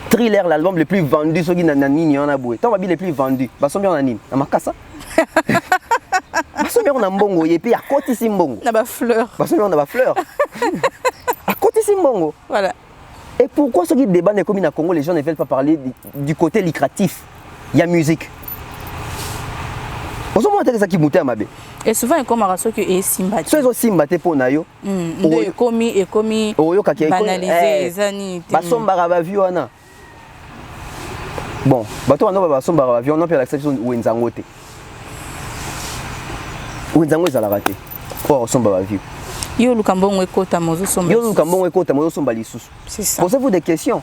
Thriller l'album le plus vendu so qui na nini on a boué tant ba bi le plus vendu ba sombi on a nini na makasa ba sombi on a mbongo et puis à côté si mbongo na ba fleur ba sombi on a ba fleur à côté si mbongo voilà. Et pourquoi ceux qui débattent comme au Congo, les gens ne veulent pas parler du côté lucratif. Il y a musique. Et souvent, il y a comme un rassure qui est sympathique. Ceux qui sont sympathiques pour Nayo. Et commis banalisé les années. Bon, on a on a l'exception où ils ont Wenzango ezalaka te. Po somba ba view. Yo lukambongo ekota mozo somba. Yo lukambongo ekota mozo somba lisusu. C'est ça. Posez-vous des questions.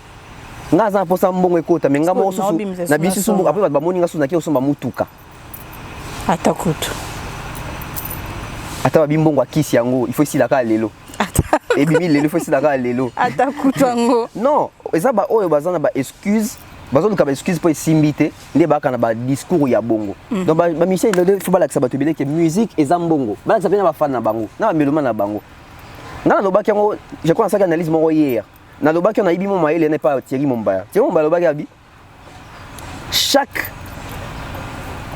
Nga za posa mbongo ekota mais nga mo susu na bisu sumu après ba moni nga susu na ki somba mutuka. Atakutu. Ata ba bimbongo akisi yango, il faut isi la ka lelo. Et bimi lelo il faut isi la ka lelo. Atakutu yango. Non, eza ba oyo bazana ba excuse. Bazo luka ba excuse pour simbité, ndé ba kana ba discours ya bongo. Donc ba musicien il faut ba la sabato bele que musique eza mbongo. Ba la ba fan na bango, na ba meloma na bango. Nga loba ki yango, je crois ça analyse moko hier. Na loba ki on a ibi mon maïle n'est pas Thierry Mombaya. Thierry Mombaya loba ki abi. Chaque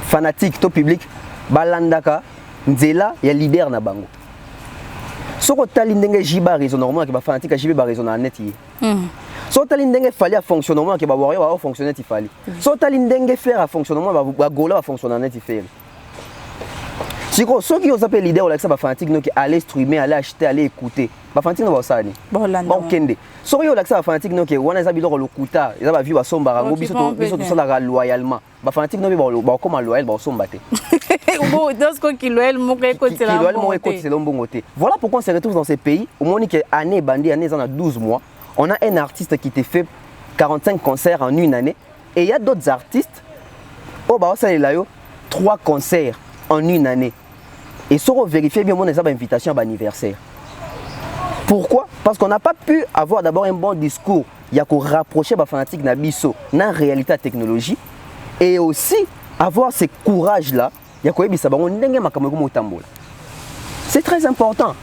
fanatique to public balandaka nzela ya leader na bango. Soko tali ndenge jiba raison normalement que ba fanatique jibe ba raison na net yi. So tali ndenge fali a fonctionnement que ba warrior va fonctionner ti fali. So tali ndenge faire a fonctionnement ba gola va fonctionner net ti faire. Siko ceux qui ont appelé leader là que ça ba fanatique no qui aller streamer, aller acheter, aller écouter. Ba fanatique no ba sani. Ba kende. So yo là que ça ba fanatique no que wana za biloko lokuta, za ba vie ba somba rango biso to sala loyalement. Ba fanatique no ba comme loyal ba somba te. Bon, dans ce qui loyal mo écouter la mbongo te. Voilà pourquoi on se retrouve dans ces pays au moins que année bandit année en 12 mois. On a un artiste qui te fait 45 concerts en une année et il y a d'autres artistes oh bah ça est là yo 3 concerts en une année. Et si on vérifie bien mon invitation à l'anniversaire. Pourquoi? Parce qu'on n'a pas pu avoir d'abord un bon discours, il y a qu'on rapprocher les fanatiques nabiso dans la réalité de la technologie et aussi avoir ce courage là, il y a qu'on ait savoir c'est très important.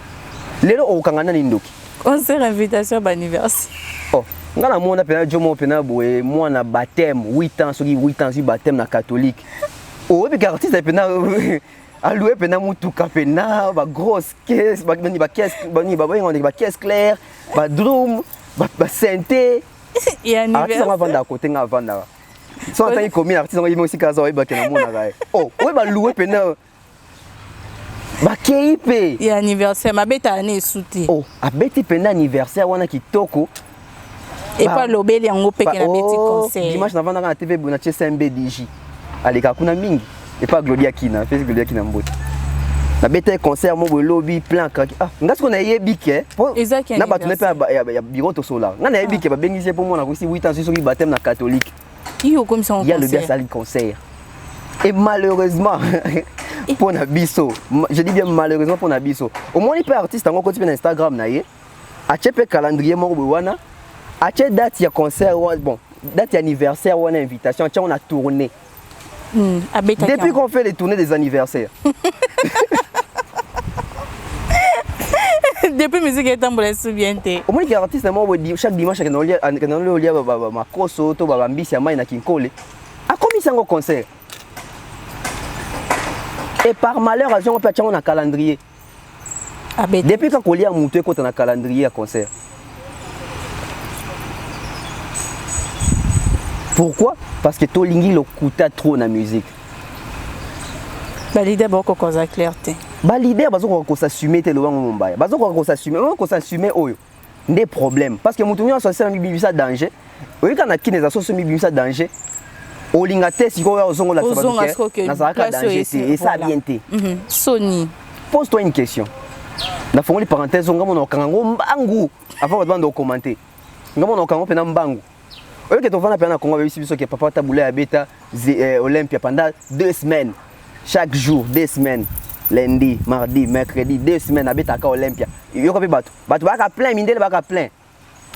Lelo au kangana nindoki. Concert invitation à l'anniversaire. Oh, ngana mona pena jomo pena boye moi na baptême 8 ans soki 8 ans si baptême na catholique. Oh et puis artiste pena alloué pena mutuka pena ba grosse caisse ba caisse ba caisse claire ba drum ba synthé et anniversaire. Artiste va vendre à côté nga vendre. So en tant que commis artiste on aussi kaza ba kena mona ga. Oh, ouais ba loué pena ba keipe et anniversaire ma bête année souté. Oh, abeti pena anniversaire wana kitoko. Et pas l'obéli yango pe que la bête concert. Dimanche na vanda na TV bona CSMB DJ. Aleka kuna mingi. Et pas Gloria Kina, fais Gloria Kina mbote. Na bête concert mo lobby plein kaki. Ah, ngas ko na yebi ke. Na ba tune pe ya bureau to sola. Na yebi ke ba bengisi pour moi na aussi 8 ans sur ki baptême na catholique. Il y a comme ça un concert. Il y a le bien sali concert. Et malheureusement pour Nabiso, je dis bien malheureusement pour Nabiso. Au moins il peut artiste en côté sur Instagram na ye. A chepe calendrier mo wana. A chepe date ya concert bon, date ya anniversaire ou une invitation, on a tourné. Depuis qu'on fait les tournées des anniversaires. Depuis musique est en bonne souvienté. Au moins les artistes moi chaque dimanche quand on lia ma koso to ba mbisi ya mai na kinkole. A commis ça un concert. Et par malheur, on peut avoir un calendrier. Depuis quand on lit un mouton, on a un calendrier à concert. Pourquoi? Parce que tout le monde coûte trop dans la musique. L'idée est beaucoup plus claire. L'idée est qu'on s'assume. On s'assume des problèmes. Parce que mouton a sorti un danger. Oui, quand on a qui les assos un danger. Au lingate si quoi aux ongles et ça bien té. Sony. Pose-toi une question. Na fongoli parenthèse on ngamo kango mbangu avant de commenter. Ngamo no kango pena mbangu. Oyo que to vana pena Congo bisi biso que papa taboula ya beta Olympia pendant 2 semaines. Chaque jour 2 semaines. Lundi, mardi, mercredi 2 semaines à beta ka Olympia. Yo ko pe bato. Bato ba ka plein mindele ba ka plein.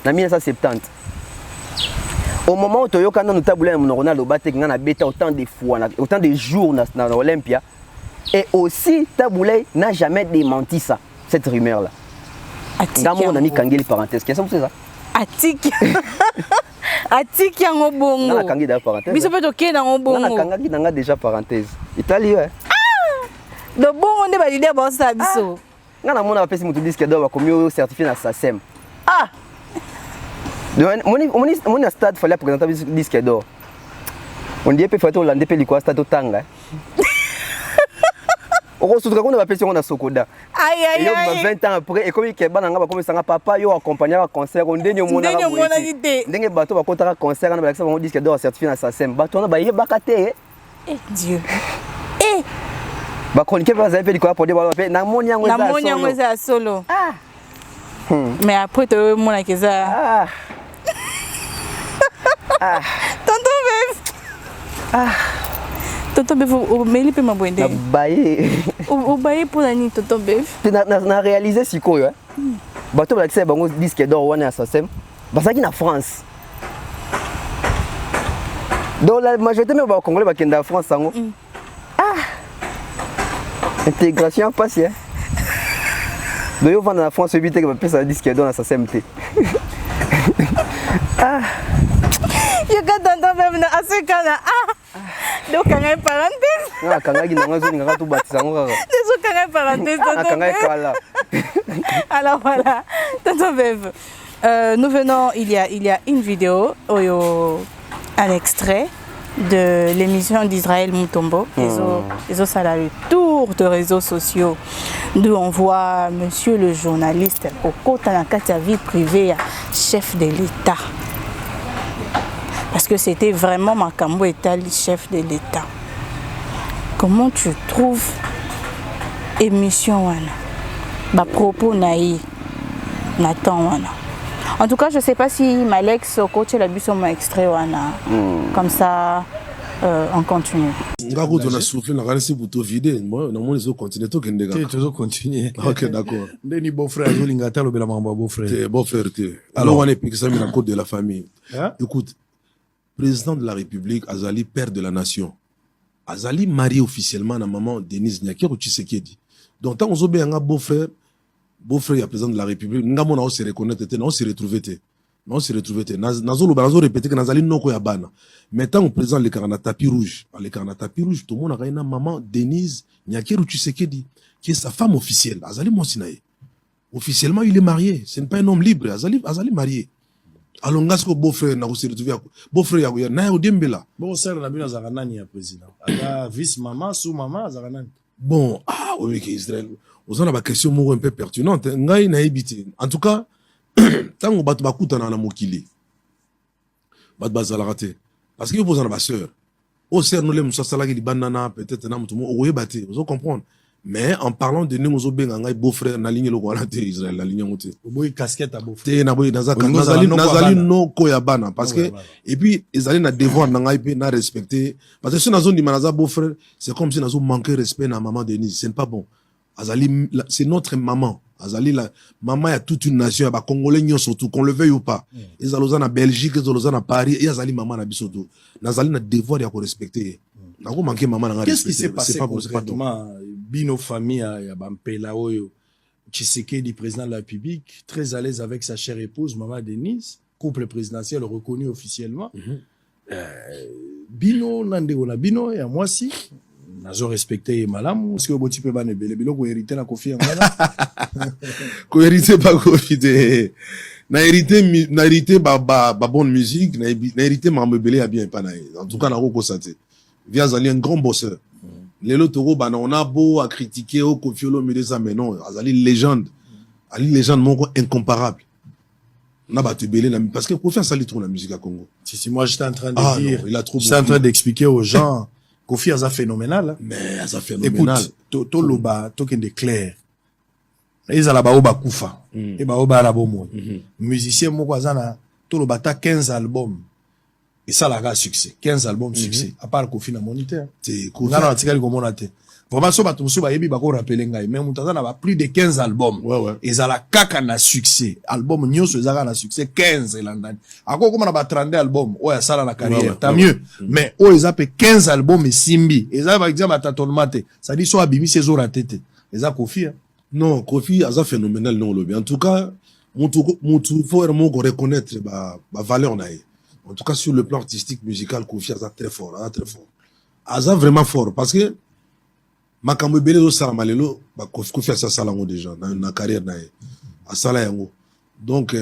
Na 1970. Au moment où Toyoka nous taboulé mon Ronaldo Batek na beta autant de fois autant de jours dans Olympia et aussi taboulé n'a jamais démenti ça cette rumeur là. Ngamo na ni kangeli parenthèse qu'est-ce que c'est ça? Atik. Atik yango bongo. Na kangeli parenthèse. Biso peut OK na bongo. Na kangeli nanga déjà parenthèse. Italie ouais. De bongo ne ba leader ba ça biso. Ngana mona pesi mutu disque d'or ba komi certifié na SACEM. Ah. Mon stade fallait présenter le disque d'or. On dit que faut Hollande pe liko stade Tanga. On retrouve qu'on va passer on a Sokoda. Aïe aïe. 20 ans après et comme il keba nanga ba comme ça papa yo accompagner un concert on denyo mona. Ndenge bato ba kotaka concert na ba ça on disque d'or certifié na SACEM. Bato na ba yebaka te. Eh Dieu. Ba chroniquer ba zape diko pour dire ba na moni yango na moni yango eza solo. Ah. Mais après tu mona que ça. Ah. Ah. Tonton Bev. Ah. Tonton Bev o meli pe mabwende. Na baye. O baye pour la nuit Tonton Bev. Na réaliser sikoyo hein. Bato ba kisa bango disque d'or wana SACEM. Basaki na France. Donc la majorité même va congolais va kenda France sango. Ah. Intégration passe hein. Donc yo vendre na France éviter que va pesa disque d'or na SACEM. Ah. Yo ka tonton Bev na asekana. Ah. Donc quand même parenthèse. Ah kanga gi nanga zo ninga to batisa ngo kaka. Donc quand même parenthèse tonton Bev. Alors voilà, tonton Bev. Nous venons, il y a une vidéo, un extrait de l'émission d'Israël Mutombo. Ils ont ça le tour de réseaux sociaux, d'où on voit monsieur le journaliste au côté de la vie privée, chef de l'État. Parce que c'était vraiment Makambo État, chef de l'État. Comment tu trouves émission wana? Ba propos naï, Nathan wana. En tout cas, je ne sais pas si Malex coach la bus mon extrait wana. Comme ça, on continue. On a soufflé, on a réussi pour tout vider. Moi, on a continué tout qu'il y a. Tu as continué. Ok, d'accord. Deni beau-frère, Zolingata, le bel beau-frère. T'es beau-frère, t'es. Alors, on est piqué ça, mais la côte de la famille. Écoute, président de la République, Azali, père de la nation. Azali marié officiellement à maman Denise Nyakero Tshisekedi. Donc, tant qu'on a un beau-frère, il y a président de la République, on se reconnaître, on se retrouver. On se retrouver. Nazo répété que Nazali noko ya bana. Maintenant, on présente les carnats tapis rouge. Les carnats tapis rouge, tout le monde a une maman Denise Nyakero Tshisekedi, qui est sa femme officielle. Azali Monsinaye. Officiellement, il est marié. Ce n'est pas un homme libre. Azali marié. Alors, ngasko beau-frère na se retrouver. Beau-frère ya na yo dembela. Bon, sœur na bino zakanani ya président. Aga vice-maman, sous-maman zakanani. Bon, oui, Israël. Vous en avez une question un peu pertinente. En tout cas, tant que vous avez un mokili, vous avez raté. Parce que vous avez une sœur. Au sœur, nous les salagi banana, peut-être, vous comprenez. Mais en parlant de nous, vous avez un beau-frère, na ligne le Israël, la ligne montée. Vous avez une casquette à beau-frère. Nazali no koyabana. Parce que, et puis, ils allaient na devoir na respecter. Parce que si nous avons dit manaza beau-frère, c'est comme si nous avons manqué respect à maman Denise. C'est pas bon. Azali, c'est notre maman. Azali, la maman, il y a toute une nation, il y a Congolais, surtout, qu'on le veuille ou pas. Ils ont en Belgique, ils ont en Paris, et Azali, maman, n'a bisoto. Azali, n'a devoir de respecter. Qu'est-ce qui s'est passé concrètement? Bino famille, il y a Bampela Oyo, Tshisekedi, président de la République, très à l'aise avec sa chère épouse, maman Denise, couple présidentiel reconnu officiellement. Bino, Nande, on a Bino, et à moi aussi. Nazo respecté malam parce que boti pe ba ne bele bilo ko hériter na Kofi ngana ko hériter pas Kofi de na hérité ba bonne musique na hérité ma mebele ya bien pas na en tout cas na ko saté via Azali un grand bosseur les lotoro ba on a beau à critiquer au Kofi Olomide ça mais non Azali légende moko incomparable na ba te belé parce que Kofi Azali trop la musique à Congo. Si moi j'étais en train de dire non, il a trop j'étais en train d'expliquer aux gens Kofi Aza phénoménal. Mais Aza phénoménal. Écoute, to loba, to ken de clair. Ils ala ba oba kufa. Et ba oba la bomo. Musicien moko azana to loba ta 15 albums. Et ça la ga succès. 15 albums succès. À part Kofi na moniteur. C'est Kofi. Na article ko monate. Vraiment so ba tumsu ba yebi ba ko rappeler ngai. Mais mutazana ba plus de 15 albums. Ouais. Et ça la kaka na succès. Album nyonso ezaka na succès 15 elandani. Ako comme na ba 30 albums. Oya sala la carrière. Tant mieux. Mais o ezape 15 albums et simbi. Ezaka par exemple tâtonnement te. Ça dit so abimi ses ora tete. Ezaka Kofi. Non, Kofi Aza phénoménal non lobby. En tout cas, mutu faut vraiment reconnaître ba valeur na. En tout cas sur le plan artistique musical Kofi Aza très fort, très fort. Aza vraiment fort parce que makambo belé do sala malelo ba Kofi Aza sala ngo déjà dans na carrière na a sala yango. Donc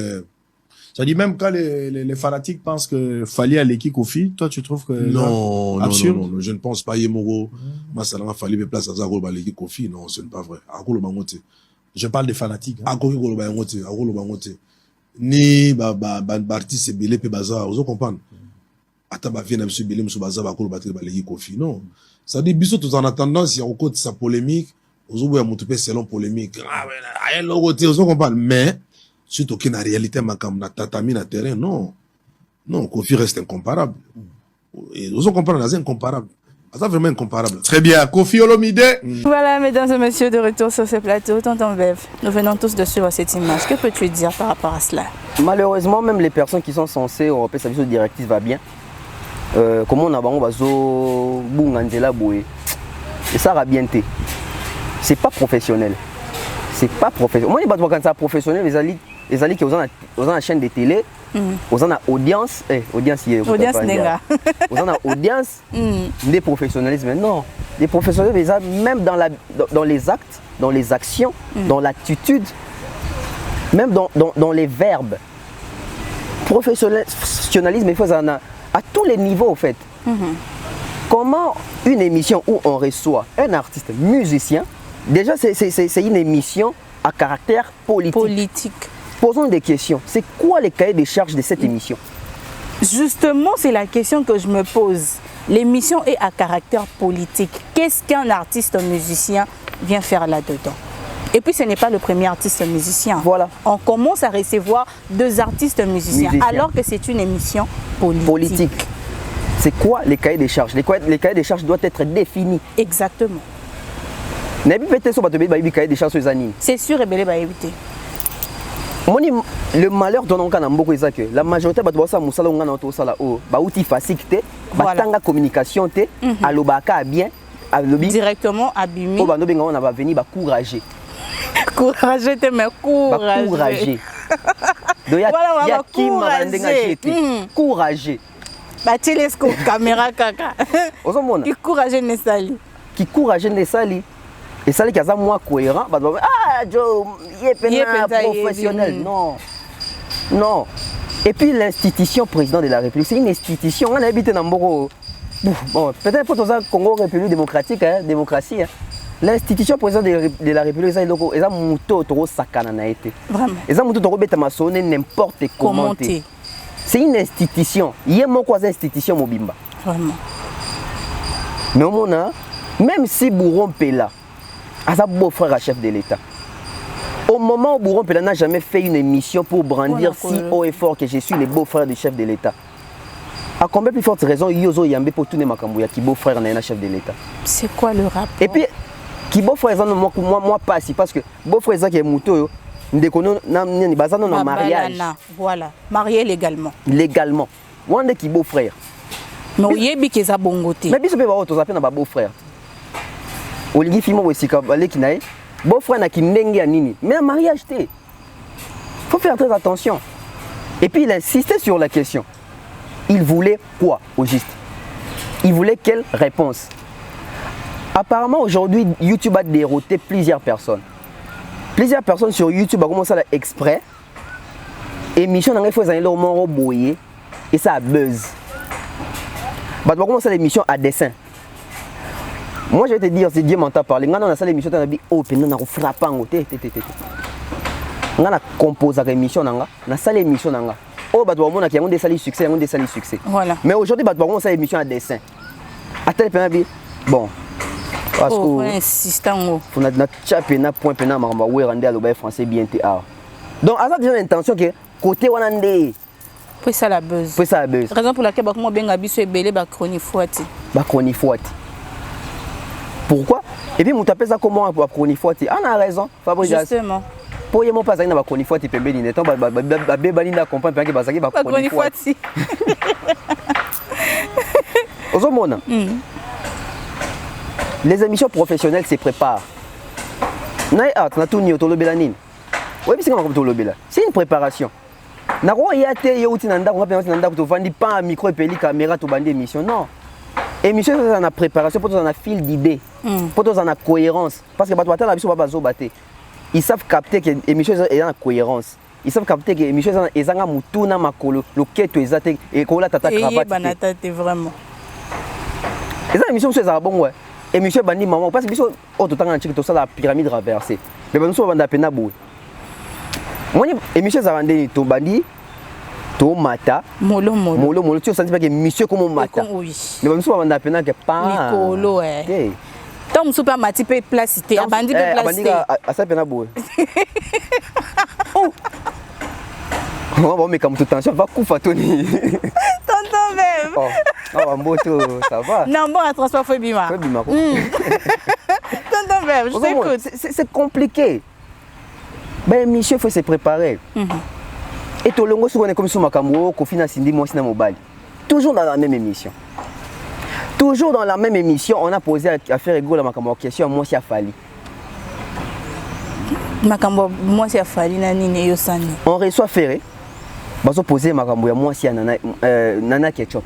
ça dit même quand les fanatiques pensent que Fali a l'équipe Kofi, toi tu trouves que non, je ne pense pas Yemoro Masala Fali be place Aza go ba l'équipe Kofi, non, ce n'est pas vrai. Akolo bangote. Je parle des fanatiques. Akolo go bangote, ni ba artiste belé pe bazar, vous comprenez. Ataba vient monsieur Belé monsieur Baza bakolo battre balegi Kofi non. Ça dit biso tous en attendant si on côté sa polémique, aux obo ya montepé selon polémique. Ah ouais, aïe logoté, on comprend mais surtout que la réalité makam na tatami na terrain non. Non, Kofi reste incomparable. Et on comprend c'est incomparable. C'est vraiment incomparable. Très bien, Kofi Olomide. Voilà, mesdames et messieurs, de retour sur ce plateau. Tonton Bev, nous venons tous de suivre cette image. Que peux-tu dire par rapport à cela? Malheureusement, même les personnes qui sont censées européen sa vision directive va bien. Comment on a bango bazo bungandela boé. Et ça va bien té. C'est pas professionnel. C'est pas professionnel. Moi, les bateaux quand ça professionnel, les alliés qui ont la chaîne de télé, aux en audience, audience nenga. Aux en audience, des professionnalisme. Non, des professionnels même dans les actes, dans les actions, dans l'attitude, même dans les verbes. Professionnalisme, il faut à tous les niveaux en fait. Comment une émission où on reçoit un artiste musicien, déjà c'est une émission à caractère politique. Posons des questions. C'est quoi les cahiers de charges de cette émission? Justement, c'est la question que je me pose. L'émission est à caractère politique. Qu'est-ce qu'un artiste musicien vient faire là-dedans? Et puis ce n'est pas le premier artiste musicien. Voilà. On commence à recevoir 2 artistes musiciens. Alors que c'est une émission politique. C'est quoi les cahiers des charges? Les cahiers des charges doivent être définis. Exactement. C'est sûr et belé va éviter. Le malheur dans la majorité de les facilité, la communication, bien, directement abîmé. On va venir courager. Courager, mais courager. Il y a qui m'a courager. Télescope, caméra, caca. Qui courage ne sali. Qui courage ne sali. Et ça, les cas moins cohérent. Ah, Joe, il est professionnel. Non. Non. Et puis l'institution président de la République, c'est une institution. On habite dans Mboro. Bon, peut-être pour ça, Congo République démocratique, démocratie. L'institution président de la République, c'est un mouton trop sakana na été. Vraiment. Et ça, mouton trop bête à sonner n'importe comment. C'est une institution. Il y a mon quoi institution mobimba. Vraiment. Mais au moment, même si Bouron Pela, à sa beau-frère chef de l'État, au moment où Bouron Pela n'a jamais fait une émission pour brandir si haut et fort que je suis le beau-frère du chef de l'État, à combien plus forte raison Yozo Yambe pour tourner Makambouya qui beau-frère n'est chef de l'État? C'est quoi le rapport? Et puis, qui beau-frère moi pas si parce que beau-frère qui est mouton, mariage. Voilà, marié légalement. Légalement. On est qui beau-frère. Mais il y a des gens qui mais biso pe ba auto zapena ba beau-frère. Olingi fimo wesika balé ki nae. Beau-frère na ki ndenge ya nini. Mais un mariage té. Faut faire très attention. Et puis il insistait sur la question. Il voulait quoi au juste? Il voulait quelle réponse? Apparemment aujourd'hui YouTube a dérouté plusieurs personnes. Plusieurs personnes sur YouTube ont commencé à exprès. Émission n'a pas fait un moment boyer et ça a buzz. Bah, tu commencer l'émission à dessin. Moi, je vais te dire, c'est Dieu m'entend parler. Quand on a ça l'émission, on a dit, oh, on a frappé en côté. On a composé l'émission, on a ça l'émission. Oh, bah, tu vois, on a des salis succès, on a des salis succès. Voilà. Mais aujourd'hui, bah, tu vois, on a l'émission à dessin. À tel point, bon. Parce que. Insistant. On a chapé, on a point, on a maramba, ouais, rendre à l'objet français bien théâtre. Donc, à ça, j'ai l'intention que côté on a des. Pour ça la buzz. Pour ça la buzz. Raison pour laquelle moi bien gabi so belé ba chronifuati. Ba chronifuati. Pourquoi? Et puis m'tapé ça comment ba chronifuati? On a raison, Fabrice. Justement. Pour y mo pas ça na ba chronifuati pembe ni neto ba beba ni na comprendre parce que ba ça ba chronifuati. Ozomona. Les émissions professionnelles se préparent. Naï art na tout ni otolobela nini. Ouais, puis c'est comment otolobela. C'est une préparation. Na ko ya te yo utinanda ko penser nanda ko to vandi pas micro et peli caméra to bandi émission non. Émission ça na préparation pour ça na fil d'idée. Pour ça na cohérence parce que bato batala biso ba bazo baté. Ils savent capter que émission est dans la cohérence. Ils savent capter que émission est dans mutuna makolo loketo ezate et ko la tata cravate. Et banata te vraiment. Et ça émission c'est ça bon ouais. Émission bandi maman parce que biso o to tanga nchiki to ça la pyramide renversée. Mais banso banda pena bou. Moi émission ça rende to bandi tomata molo tu senti pas que monsieur comme mata oui mais même soit on a peine que pas likolo Tom super mati pe placité abandi pe placité a ça peine boy oh bon mais comme toute tension va couper Tony tonton même oh moto ça va non bon à transport faut bima tonton même je t'écoute c'est compliqué ben monsieur faut se préparer et tout le monde on est comme sur makambo ko fina sindi moi sina mobile toujours dans la même émission. Toujours dans la même émission, on a posé à faire égaux la makambo question moi si a fallu. Makambo moi si a fallu nani ne yosani. On reçoit Ferré. Bazo poser makambo ya moi si nana ketchup.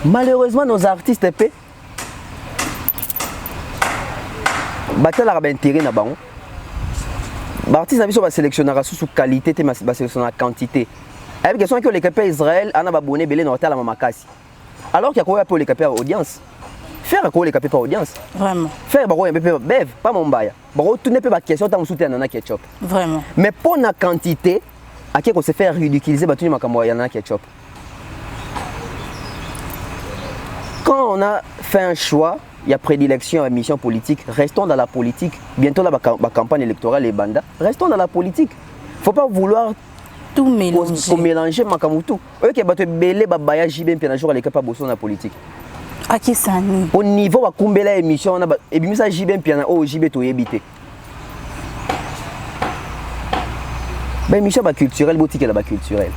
Malheureusement nos artistes épais batala ba intérêt na bango. Ba artiste na biso ba sélectionnera sous qualité te ba sélectionnera quantité. Avec question que les capés Israël en a abonné belé dans la mamakasi. Alors qu'il y a quoi pour les capés audience. Faire quoi les capés par audience. Vraiment. Faire bah un peu bev pas mon baya. Bah tout n'est pas question tant soutien nana ketchup. Vraiment. Mais pour la quantité à qui on se fait ridiculiser bah tout makambo nana ketchup. Quand on a fait un choix, il y a prédilection à mission politique, restons dans la politique. Bientôt la campagne électorale et banda, restons dans la politique. Faut pas vouloir tout mélanger. Pour mélanger makamutu. Eux qui battent belé babaya jibé bien jour les capables bosser dans la politique. À qui ça ni? Au niveau wa kumbela émission on a et bien ça jibé bien oh jibé to yebité. Ben émission ba culturel boutique là ba culturel.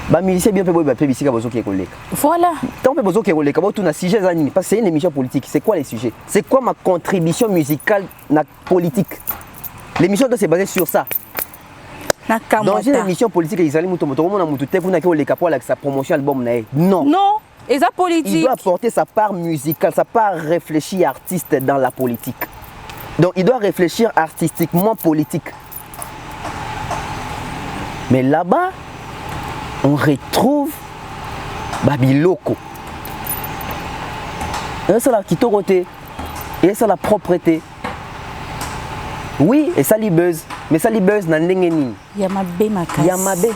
Ba musicien bien peut ba pe bisika bozo qui collègue. Voilà. Tant peut bozo qui collègue ba tout na sujet anime parce que c'est une émission politique. C'est quoi les sujets? C'est quoi ma contribution musicale na politique? L'émission doit se baser sur ça. Dans une émission politique, il sa promotion album. Non. Non, et ça politique. Il doit apporter sa part musicale, sa part réfléchir artiste dans la politique. Donc il doit réfléchir artistiquement politique. Mais là-bas, on retrouve Babiloko. Et ça la kitoroté, et ça la propreté. Oui, et ça li buzz. Mais ça li buzz na ndengeni. Yamabe makasi.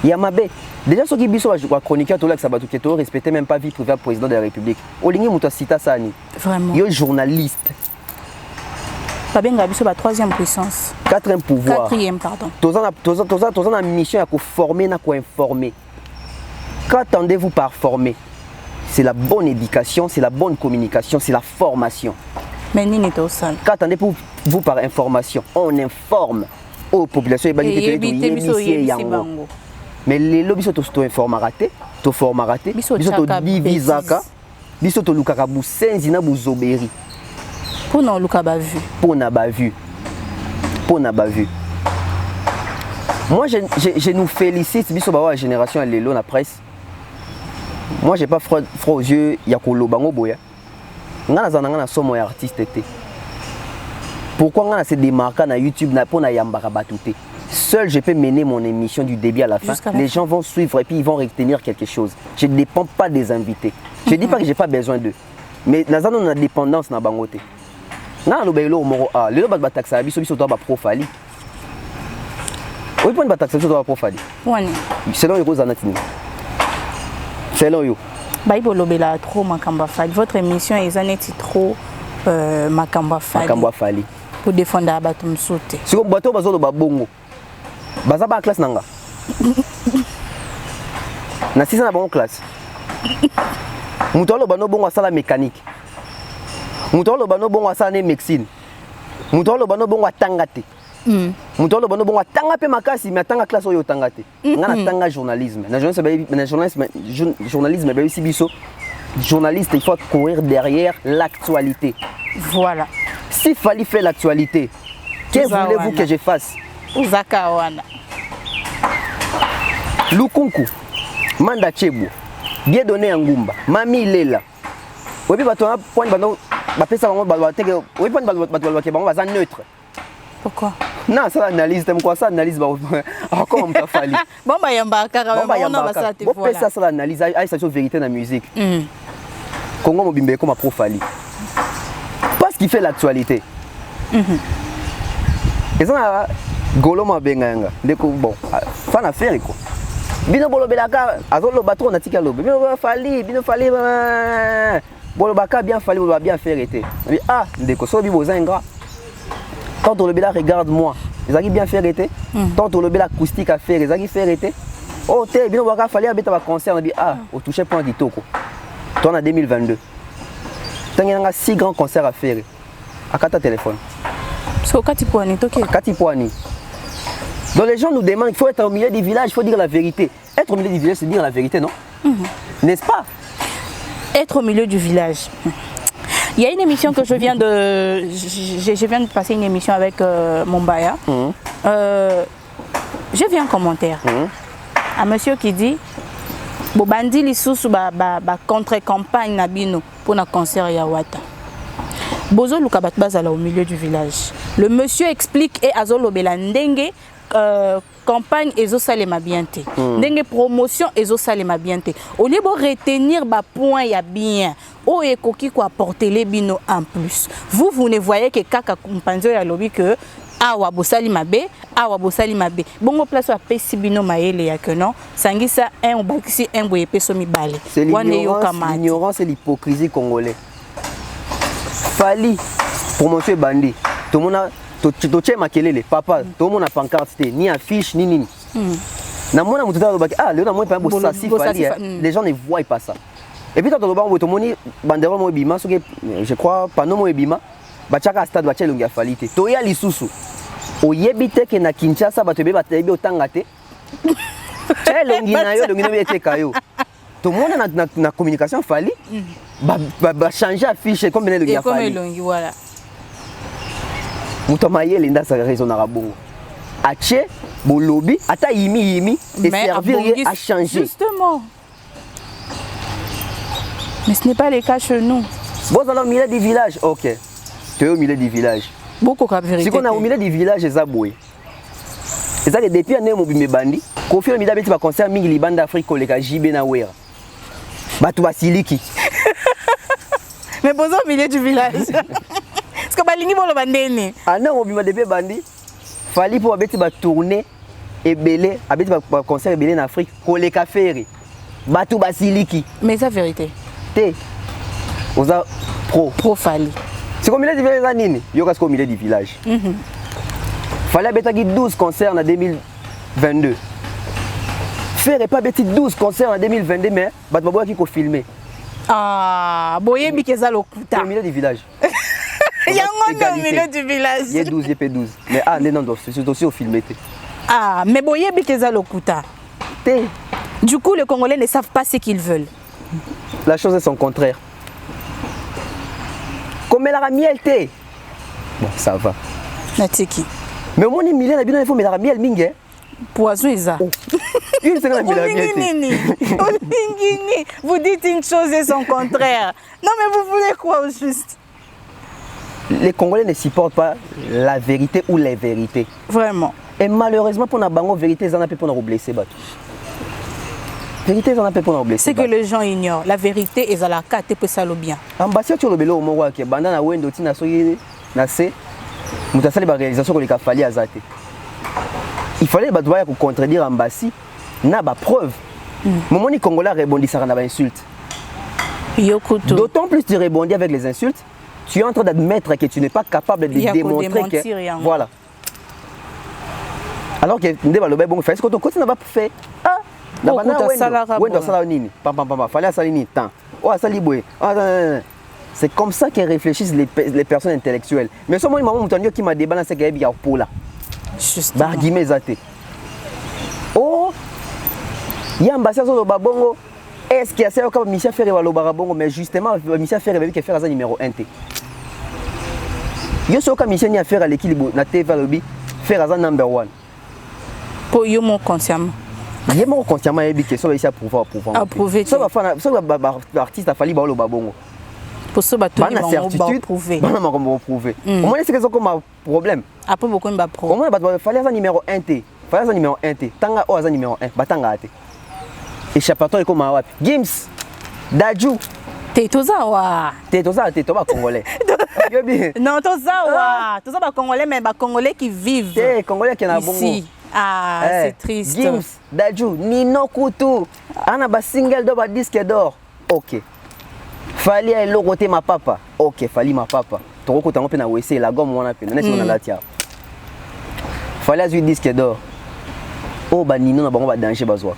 Yamabe. Déjà ceux qui biso wa chroniqueur to là que ça batu keto respecter même pas vie privée président de la République. Olingi muta cita ça ni. Vraiment. Yo journaliste. Babenga biso ba troisième puissance. Quatrième pouvoir. Quatrième pardon. Toza na mission à ko former na ko informer. Qu'attendez-vous par former? C'est la bonne éducation, c'est la bonne communication, c'est la formation. Mais ni n'est au sol. Qu'attendez-vous par information? On informe aux populations et mais les lobbies sont tout informaraté, tout formaraté, biso to divisaka, biso to lukaka bu senzi na bu zoberi. Pour non luka ba vu. Pour na ba vu. Pour na ba vu. Moi je nous félicite biso ba wa génération lelo na presse. Moi j'ai pas froid aux yeux ya koloba ngo boya. Ngana zana ngana somo ya artiste té. Pourquoi ngana se démarquer na YouTube na pona yambaka batuté. Seul je peux mener mon émission du début à la fin. Les gens vont suivre et puis ils vont retenir quelque chose. Je ne dépends pas des invités. Je ne dis pas que j'ai pas besoin d'eux. Mais nous avons une dépendance na bangote. Na lo belo moro a, le ba taxa biso biso to ba profali. Oui, pour ba taxa to ba profali. Wani. Selon yo zanatini. Selon yo. Bible lobela trop makamba fali. Votre émission est zaneti trop makamba fali. Makamba fali. Pour défendre abatu msote. Si ko bato bazo ba bongo. Baza ba classe nanga. Na sisa na bongo classe. Mutolo bano bongo sala mécanique. Mutolo bano bongo sala ne médecine. Mutolo bano bongo tangate. Mutolo bano bongo tanga pe makasi mais tanga classe oyo tangate. Ngana tanga journalisme. Na journalisme ba ici biso. Journaliste, il faut courir derrière l'actualité. Voilà. S'il fallait faire l'actualité, que voulez-vous que je fasse? Uzakawana. Lukunku, Manda Chebu, bien donné en Ngumba, Mami Lela. Oui, puis tu as point de bateau, oui, point de neutre. Pourquoi? Non, ça analyse, t'aimes quoi ça analyse? Encore on t'a fallu. Bon, bah, yamba, carrément, on va ça te voir. Ça, ça l'analyse, ça c'est vérité dans la musique. Congo Mobimbe comme un profali. Parce qu'il fait l'actualité. Et ça, Golo mabenganga ndeko bon fan affaire quoi bino bolobelaka azoloba trop natika lobe bino fali bolobaka bien fali boloba bien faire été ah ndeko so biboza ingra quand on le bela regarde-moi ezaki bien faire été quand on le bela acoustique à faire ezaki faire été oh te bino baka fali abeta ba concert na bi ah au toucher point kitoko toi en 2022 tangena 6 grands concerts à faire akata téléphone so kati poani toke kati poani. Donc les gens nous demandent qu'il faut être au milieu du village, il faut dire la vérité. Être au milieu du village, c'est dire la vérité, non? N'est-ce pas? Être au milieu du village. Il y a une émission que je viens de passer une émission avec Mombaya. J'ai vu un commentaire. Un monsieur qui dit Bobandi lisusu ba contre-campagne nabino pour un concert Yawata. Bozo Lukabat bazala au milieu du village. Le monsieur explique et azolo belandenge campagne ezo salema bien te. Ndenge promotion ezo salema bien te. Au lieu de retenir ba point ya bien, o ekoki ko apporter les bino en plus. Vous ne voyez que kaka kumpanzo ya lobby que awa bosali mabe, awa bosali mabe. Bongo place wa pesi bino maele ya que non, sangisa un ou bakisi un boye peso mibale. C'est l'ignorance et l'hypocrisie congolais. Fali promotion bandi. Tout le monde a toche makelele papa tout le monde a pancarte ni affiche ni nini. Na mona mututa lobaki ah le na mona pa bosasi fali. Les gens ne voient pas ça. Et puis quand on va tout le monde bandero mo bima je crois panneau mo bima bachaka stade bacha longi fali te. To ya lisusu. Oyebite ke na Kinshasa bato be batebi otanga te. Che longi na yo ete kayo. Tout le monde na communication fali ba changer affiche comme le gars fali. Comme voilà. Moutomaye linda sa raison na rabongo. Ache bolobi ata yimi et servir à changer. Justement. Mais ce n'est pas le cas chez nous. Bon dans le milieu du village, OK. Tu es au milieu du village. Beaucoup de vérité. Si on a au milieu du village ezaboué. C'est ça que depuis année mobimé bandi, Kofi Olomide beti ba concert mingi libanda d'Afrique koleka JB na wera. Batu basiliki. Mais bon au milieu du village. Parce que balingi bolo bandene. Ah non, mobimé depuis bandi. Fali pour beti ba tourner et belé, abeti ba concert belé en Afrique koleka ferry. Batu basiliki. Mais c'est la vérité. Té. Oza pro Fali. C'est comme milieu du village nini? Yo kas au milieu du village. Fallait abetaki 12 concerts en 2022. Faire pas beti 12 concerts en 2022 mais bat babo qui ko filmer. Ah, boye bikeza lokuta. Au milieu du village. Il y a un au milieu du village. Il y a 12, il y a 12. Mais ah, non, c'est aussi au filmé. Ah, mais boye bikeza lokuta. Du coup, les Congolais ne savent pas ce qu'ils veulent. La chose est son contraire. Comme elle a miel té. Bon, ça va. Natiki. Mais mon million il faut mettre la miel mingue. Poison isa. Une seconde miel. Vous dites une chose et son contraire. Non mais vous voulez quoi au juste? Les Congolais ne supportent pas la vérité ou les vérités. Vraiment. Et malheureusement pour la bango vérité ils en a peu pour nous blesser bateau. Vérité ils en a peu pour nous blesser. C'est que les gens ignorent la vérité et à la carte pour ça le bien. Ambassade sur le belo au Moroa qui banda na wendo tina soyi na se mutasali ba réalisation ko le kafali azate. Il fallait battre pour contredire Ambassi na ba preuve. Moment ni Congolais rebondissera na ba insulte. D'autant plus tu rebondis avec les insultes, tu es en train d'admettre que tu n'es pas capable de démontrer que voilà. Alors que ndeba lobe bon fait ce que ton côté n'a pas fait. Ah, na bana wendo sala nini? Pam fallait sala nini temps. Oh sali boy. C'est comme ça que réfléchissent les personnes intellectuelles. Mais ce moment mutanyo qui m'a débalancé que ya pour là. Justement. Barguimé zate. Oh, il y a un bassin sur le babongo. Est-ce qu'il y a ça comme Michel Ferré va le barabongo, mais justement Michel Ferré va faire ça numéro 1 T. Il y a ce que Michel a fait à l'équilibre na TV lobby faire ça number 1. Pour yo mon consciemment. Il y a mon consciemment et que ça va ici à pouvoir approuver. Ça va faire ça va artiste a fallu ba le babongo. Pour ça bateau il va prouver. Comment prouver. Au moins c'est que ça comme un problème. Après beaucoup va pro. Au moins il fallait ça numéro 1 T. Fallait ça numéro 1 T. Tanga o ça numéro 1. Batanga T. Échappatoire comme wapi. Gims. Daju. Tetoza wa. Tetoza Tetoba congolais. Non, tout ça, Congolais, mais Congolais qui vivent. C'est Congolais qui sont ici. Ah, c'est triste. Gims, Dadju, Nino Koutou, Anna ba single d'or, ba disque d'or. Ok. Fali a lo côté ma papa. Ok, Fali ma papa. Toko tango pe na wese la gomme wana pe. Nesi na latia. Fali a eu disque d'or. Oh ba Nino na bango ba danger bazwa.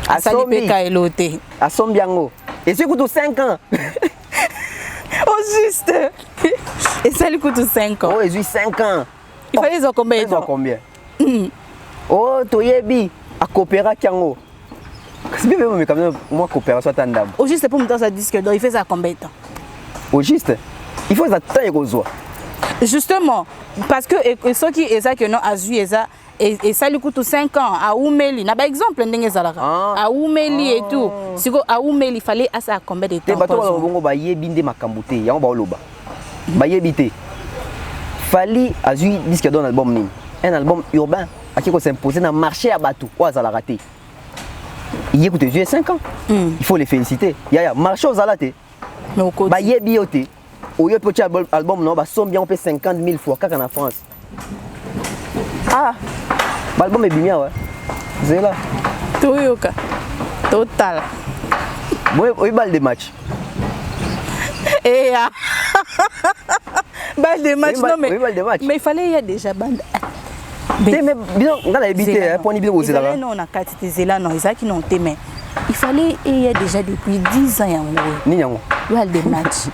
Asombi pe ka elote. Asombi yango. Et c'est coûte 5 ans. Oh juste. Et ça lui coûte 5 ans. Oh, ils ont 5 ans. Il fallait ils ont combien? Ils ont combien? Oh, Toyebi, à coopérer Kiango. C'est bien, mais quand même, moi, coopération à Tandam. Au juste pour me donner sa disque d'or, il fait ça combien de temps? Au juste, il faut attendre et rejoindre. Justement, parce que ceux qui ont ça que non azu et ça lui coûte 5 ans à Oumeli. N'a pas exemple à Oumeli et tout. Si à Oumeli il fallait à ça combien de temps? Te bato ba ba yebinde makambute, yango ba oloba. Ba yebite. Fali a eu disque d'or un album un album urbain qui s'imposer dans le marché à Batou. Ou à raté. Il écoute 5 ans. Il faut les féliciter. Yaya, marché aux alaté. Mais au côté. Bah yebioté. Au lieu petit album non, bah somme bien on peut 50 000 fois quand en France. Ah. L'album est bien ouais. C'est là. Toyoka. Total. Oui, balle de match. Et balle de match, non mais. Oui, balle de match. Mais il fallait y a déjà bande. Mais bien, on a habité, hein, pour n'y bien aux là. Non, on a quitté là, non, ils qui n'ont été, mais il fallait il y a déjà depuis 10 ans. Ni yango. Balle de match.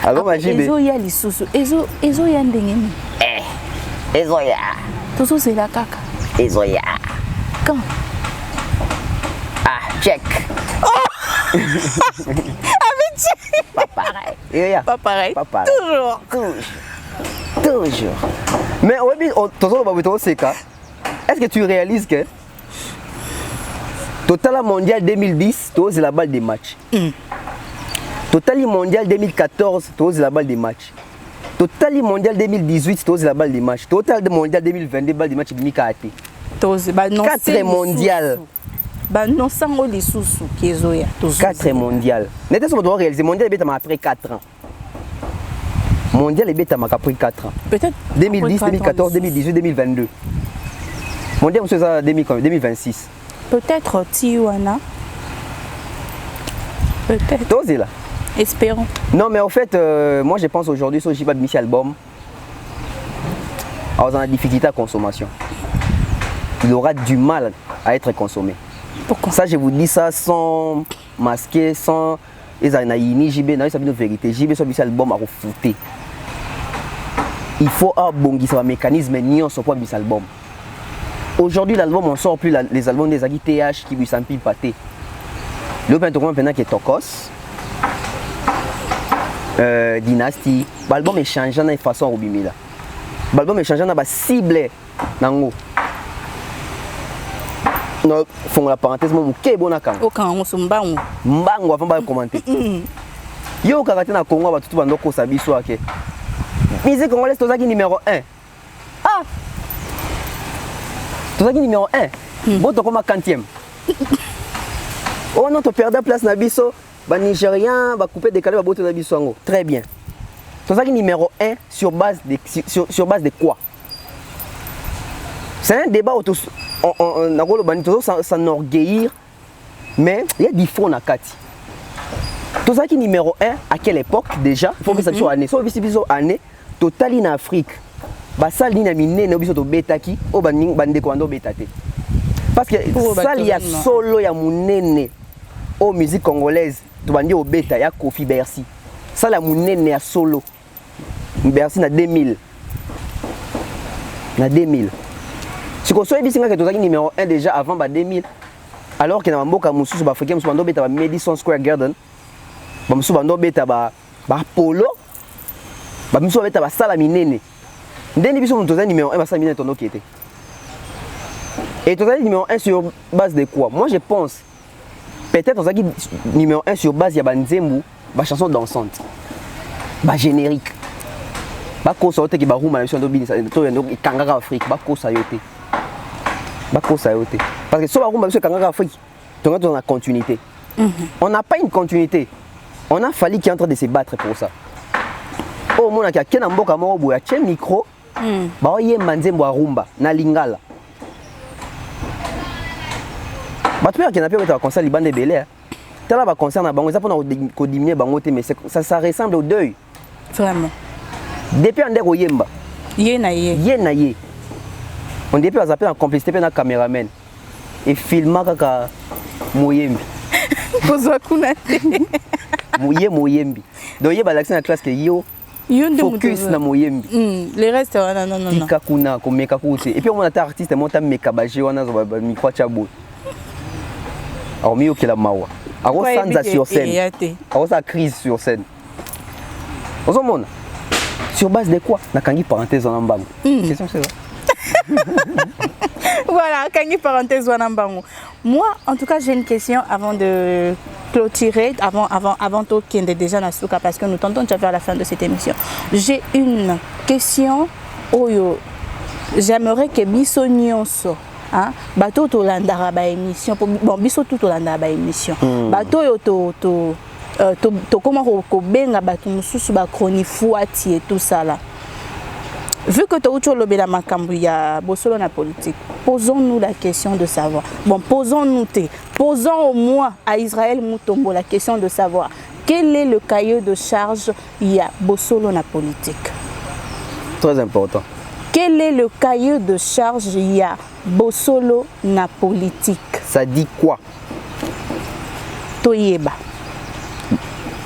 Alors, imagine. Ezo ya les sous. Ezo ya ndengemi. Ezo ya. Tout ça c'est la caca. Ezo ya. Quand? Ah, check. Oh. Avec check. Pas pareil. Pas pareil. Pas pareil. Toujours. Mais oui, est-ce que tu réalises que Total Mondial 2010, c'est la balle des matchs. Total Mondial 2014, c'est la balle des matchs. Total Mondial 2018, c'est la balle des matchs. Total Mondial 2022, balle des matchs, c'est 4 mondial. Non, sans les sous-sous qui est 4 mondial. N'est-ce pas doit réaliser mondial après 4 ans. Mondial est après 4 ans. Peut-être 2010, 2014, 2018, 2022. Mondial, c'est ça 2026. Peut-être Tijuana. Peut-être. T'oses là. Espérons. Non, mais en fait, moi je pense aujourd'hui, si je n'ai pas mis album, on a une difficulté à consommation. Il aura du mal à être consommé. Pourquoi? Ça, je vous dis ça sans masquer, sans. Et ça, JB, non, ça une vérité. JB, sur cet album à refouter. Il faut un bon mécanisme, ni on sort pas cet album. Aujourd'hui, l'album, on sort plus les albums des Agui TH qui lui s'empile pâté. Le maintenant qui est Tokos, Dynasty. L'album est changeant de façon au bimila. L'album est changeant dans la cible. Non, font la parenthèse, mon quai bon à quand. Au camp, on se mbango. Mbango avant de commenter. Yo, quand on a Congo, on va tout le monde sabi soit que. Musique congolaise, c'est numéro 1. Ah! C'est numéro 1. Bon, tu comme 40e. Oh non, tu perds la place na biso. Ba Nigérien, ba couper décaler ba boto na biso. Très bien. C'est numéro 1 sur base de quoi? C'est un débat autour. On a s'enorgueillir, mais il y a des fonds à Kati. Tout ça qui est numéro 1, à quelle époque déjà? Il faut que ça soit année. Soit année, total en Afrique. Ça, il y a des bêta qui, au bande kwando bêta. Parce que ça, il y a solo, il y a mon aux musique congolaise. Tu vas dire au bêta, il y a Kofi Bercy. Ça, la mon à solo. Bercy, na 2000. Na 2000. Si on soit numéro 1 déjà avant 2000, alors que dans Mboka Moussou, les Africains sont dans Madison Square Garden, ils sont dans Polo, ils sont dans Salaminene. Ils sont dans numéro 1 Salaminene. Et tu as numéro 1 sur base de quoi? Moi je pense, peut-être numéro 1 sur base de Nzembu, la chanson dansante, la générique. Parce que ça a été Afrique, parce que si on a Afrique, on a une continuité. On n'a pas une continuité. On a fallu qu'il est en train de se battre pour ça. Oh mona ki akena mboka moko boya tie micro. Ba oyemba nzembo ya rumba na lingala. Bato pe akena pe ba concert libande belé. Tala ba concert na bango ça pour ko diminuer bango te mais ça ressemble au deuil. Vraiment. Depuis ande ko yemba. Ye na ye. On depuis on s'appelle en complicité pe na caméraman. Et filma kaka moyembi. Kozwa kuna te. Moyembi. Donc yeba l'accent na classe que yo focus na moyembi. Le reste non. Tika kuna ko meka kusi. Et puis on a ta artiste monta meka baje wana zo ba micro chabo. Alors mieux que la mawa. Alors sanza sur scène. Alors ça crise sur scène. Ozo mona. Sur base de quoi? Na kangi parenthèse en mbango. Question c'est ça. Voilà, kangi parenthèse en mbango. Moi, en tout cas, j'ai une question avant de clôturer, avant tout qui est déjà dans Souka, parce que nous tentons déjà vers la fin de cette émission. J'ai une question. Oyo, j'aimerais que biso nyonso, hein, bato to landara ba émission, bon biso tout to landara ba émission. Bato yo to comment ko benga bato mususu ba chronifuati et tout ça là. Vu que tu as lobé la makambu ya bosolo na politique, posons-nous la question de savoir. Bon, posons au moins à Israël Mutombo la question de savoir quel est le cahier de charge ya bosolo na politique. Très important. Quel est le cahier de charge ya bosolo na politique? Ça dit quoi? Toyeba.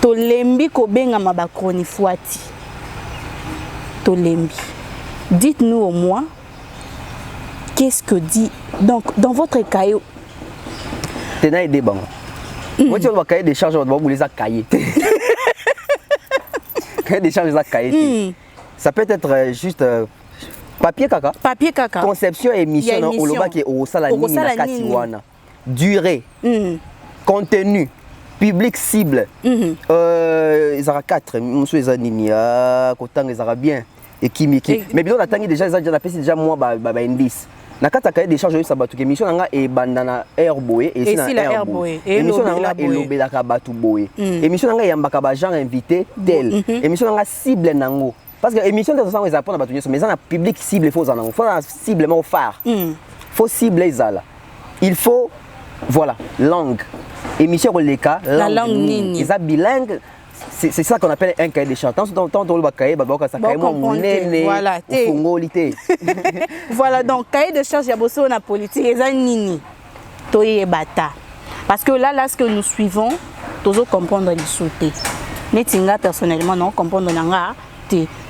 Tolembi ko benga maba chronifuati. Tolembi. Dites-nous au moins, qu'est-ce que dit... Donc, dans votre cahier... Tu as des bancs. Moi, tu as le cahier des charges, on va vous les cahiers. Cahier des charges, cahiers. Ça peut être juste papier caca. Papier caca. Conception et émission. Au loba qui est au salanini na katiwana. Durée. Contenu. Public cible. Ils aura 4. Monsieur les animia, Kotang, ils aura bien. Et qui mais bien on attend déjà ils ont déjà moi indice na kata cahier des charges ça batu émission nga e bandana airboy et si na airboy émission nga e lobelaka batu boy émission nga yambaka ba genre invité tel émission nga cible nango parce que émission de ça ils apprennent batu mais ça na public cible faut en faut ciblement phare faut cibler izala il faut voilà langue émission releka la langue nini ils a bilingue. C'est ça qu'on appelle un cahier des charges. Tant on le cahier, ça cahier voilà, voilà, donc cahier de charges, il y a beaucoup de politique, et ça nini, toye bata. Parce que là, ce que nous suivons, tous comprendre les sauter. Netinga personnellement, non comprendre nanga.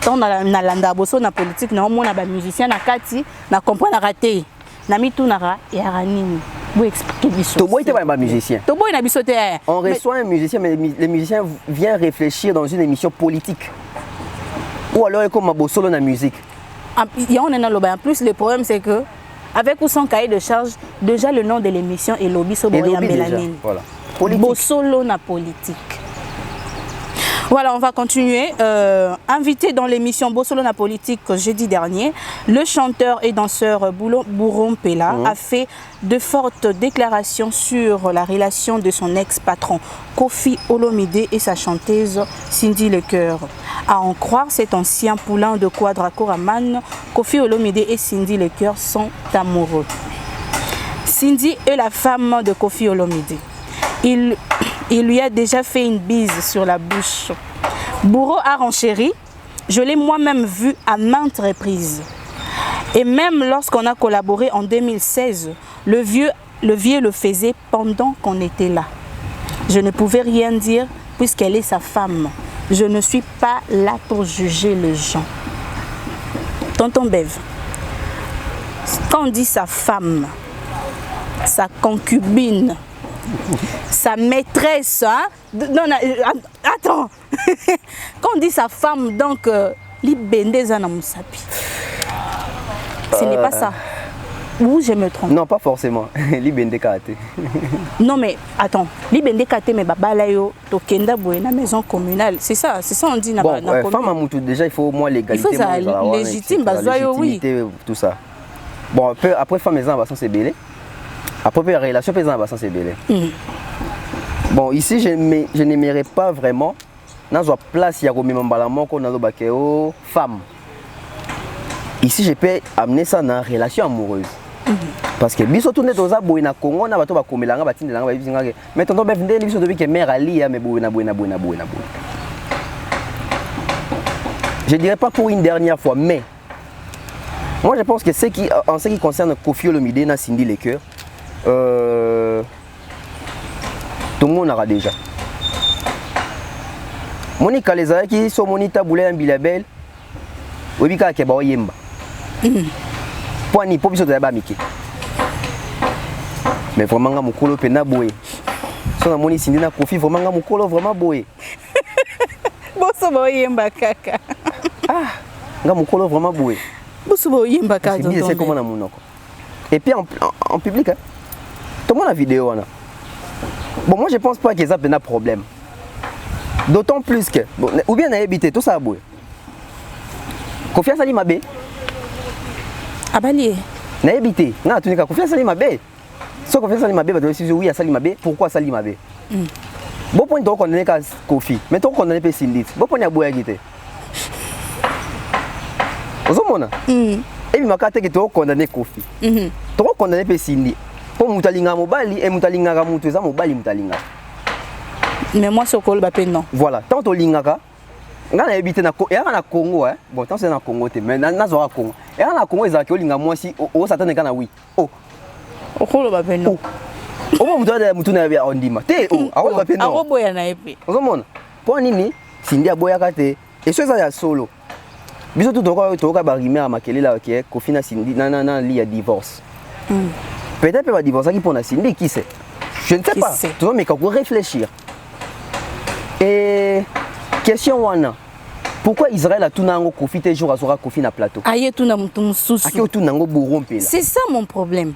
Tant dans la landa bosso na politique, non mon aba musicien na kati, na comprendre raté. Na mitu nara et aranini. Vous expliquez biso. Toboy te pas musicien. Toboy na biso te. On reçoit un musicien, mais le musicien vient réfléchir dans une émission politique. Ou alors comme bossolo na musique. Il y a en plus le problème c'est que avec ou sans cahier de charge, déjà le nom de l'émission est Lobby Soboria Mélanine. Voilà. Bossolo na politique. Voilà, on va continuer. Invité dans l'émission Bossolo na politique jeudi dernier, le chanteur et danseur Bouron Pella a fait de fortes déclarations sur la relation de son ex-patron Kofi Olomide et sa chanteuse Cindy Lecoeur. À en croire cet ancien poulain de Quadra Koraman, Kofi Olomide et Cindy Lecoeur sont amoureux. Cindy est la femme de Kofi Olomide. Il lui a déjà fait une bise sur la bouche. Bourreau a renchéri. Je l'ai moi-même vu à maintes reprises. Et même lorsqu'on a collaboré en 2016, le vieux le faisait pendant qu'on était là. Je ne pouvais rien dire puisqu'elle est sa femme. Je ne suis pas là pour juger les gens. Tonton Bev, quand on dit sa femme, sa concubine, sa maîtresse, hein? Non, attends. Quand on dit sa femme, donc, ce n'est pas ça. Ou je me trompe? Non, pas forcément. Non, mais attends. Mais babalayo, tokenda boye na maison communale. C'est ça on dit na bon, femme à moutou, déjà, il faut au moins l'égalité. Il faut ça légitime, tout ça. Bon, après, femme et enfants, c'est belé. Après, la relation paysan va s'en belé. Bon, ici, je n'aimerais pas vraiment nazwa place ya komema mbala moko nalobake o femme. Ici je peux amener ça dans relation amoureuse. Parce que biso tourne toza boy na Congo na bato ba komelanga batindelanga ba bisinga ke. Mais tonton be vende biso depuis que mère ali mais boy na. Je dirais pas pour une dernière fois, mais moi je pense que en ce qui concerne Koffi Olomide na Cindy Lecoeur, tout le monde aura déjà. Monica Lezara qui sont monita boulé un bilabel, webika ke ba oyemba. Pour ni pour biso de ba miki. Mais vraiment nga mukolo pena boye. So na moni Cindy na Koffi vraiment nga mukolo vraiment boye. Boso ba oyemba kaka. Ah, nga mukolo vraiment boye. Boso ba oyemba kaka. C'est comment na monoko. Et puis en public, hein, tout le monde a vidéo là. Bon, moi je pense pas que ça ait un problème. D'autant plus que, bon, ou bien on a habité tout ça à boue. Confiance à l'imabé. Abali. On a habité. On a tenu qu'à confiance à l'imabé. Sans confiance à l'imabé, bah, si oui à Salimabé, pourquoi Salimabé? Bon point de condamner qu'à Koffi, mais ton condamné pas Cindy. Bon point à boue à guider. Vous comprenez? Et puis ma carte que tu condamné Koffi. Tu condamné pas Cindy. Pour mutalinga mobali et mutalinga ramutuza mobali mutalinga. Mais moi c'est col bapé non. Voilà, tant to lingaka. Nga na habité na Congo hein. Bon, tant c'est na Congo te, mais na zora Congo. Et na Congo ezaki olinga moi si o satane kana oui. Oh. O col bapé non. O mo mutuna ya ondima. Te o, a bapé non. A boya na epi. Ozomona. Pour nini? Cindy aboyaka te. Et so ya solo. Biso tout toka ba rimer makele la ke Koffi na Cindy na li ya divorce. Peut-être que va divorcer qui pour la Cindy, qui sait? Je ne sais pas. Tu vois, mais quand vous réfléchir. Et question wana. Pourquoi Israël a tout nango Koffi tes jours à sera Koffi na plateau? Aye tout na mutum sous. Aye tout nango bourrompe là. C'est ça mon problème.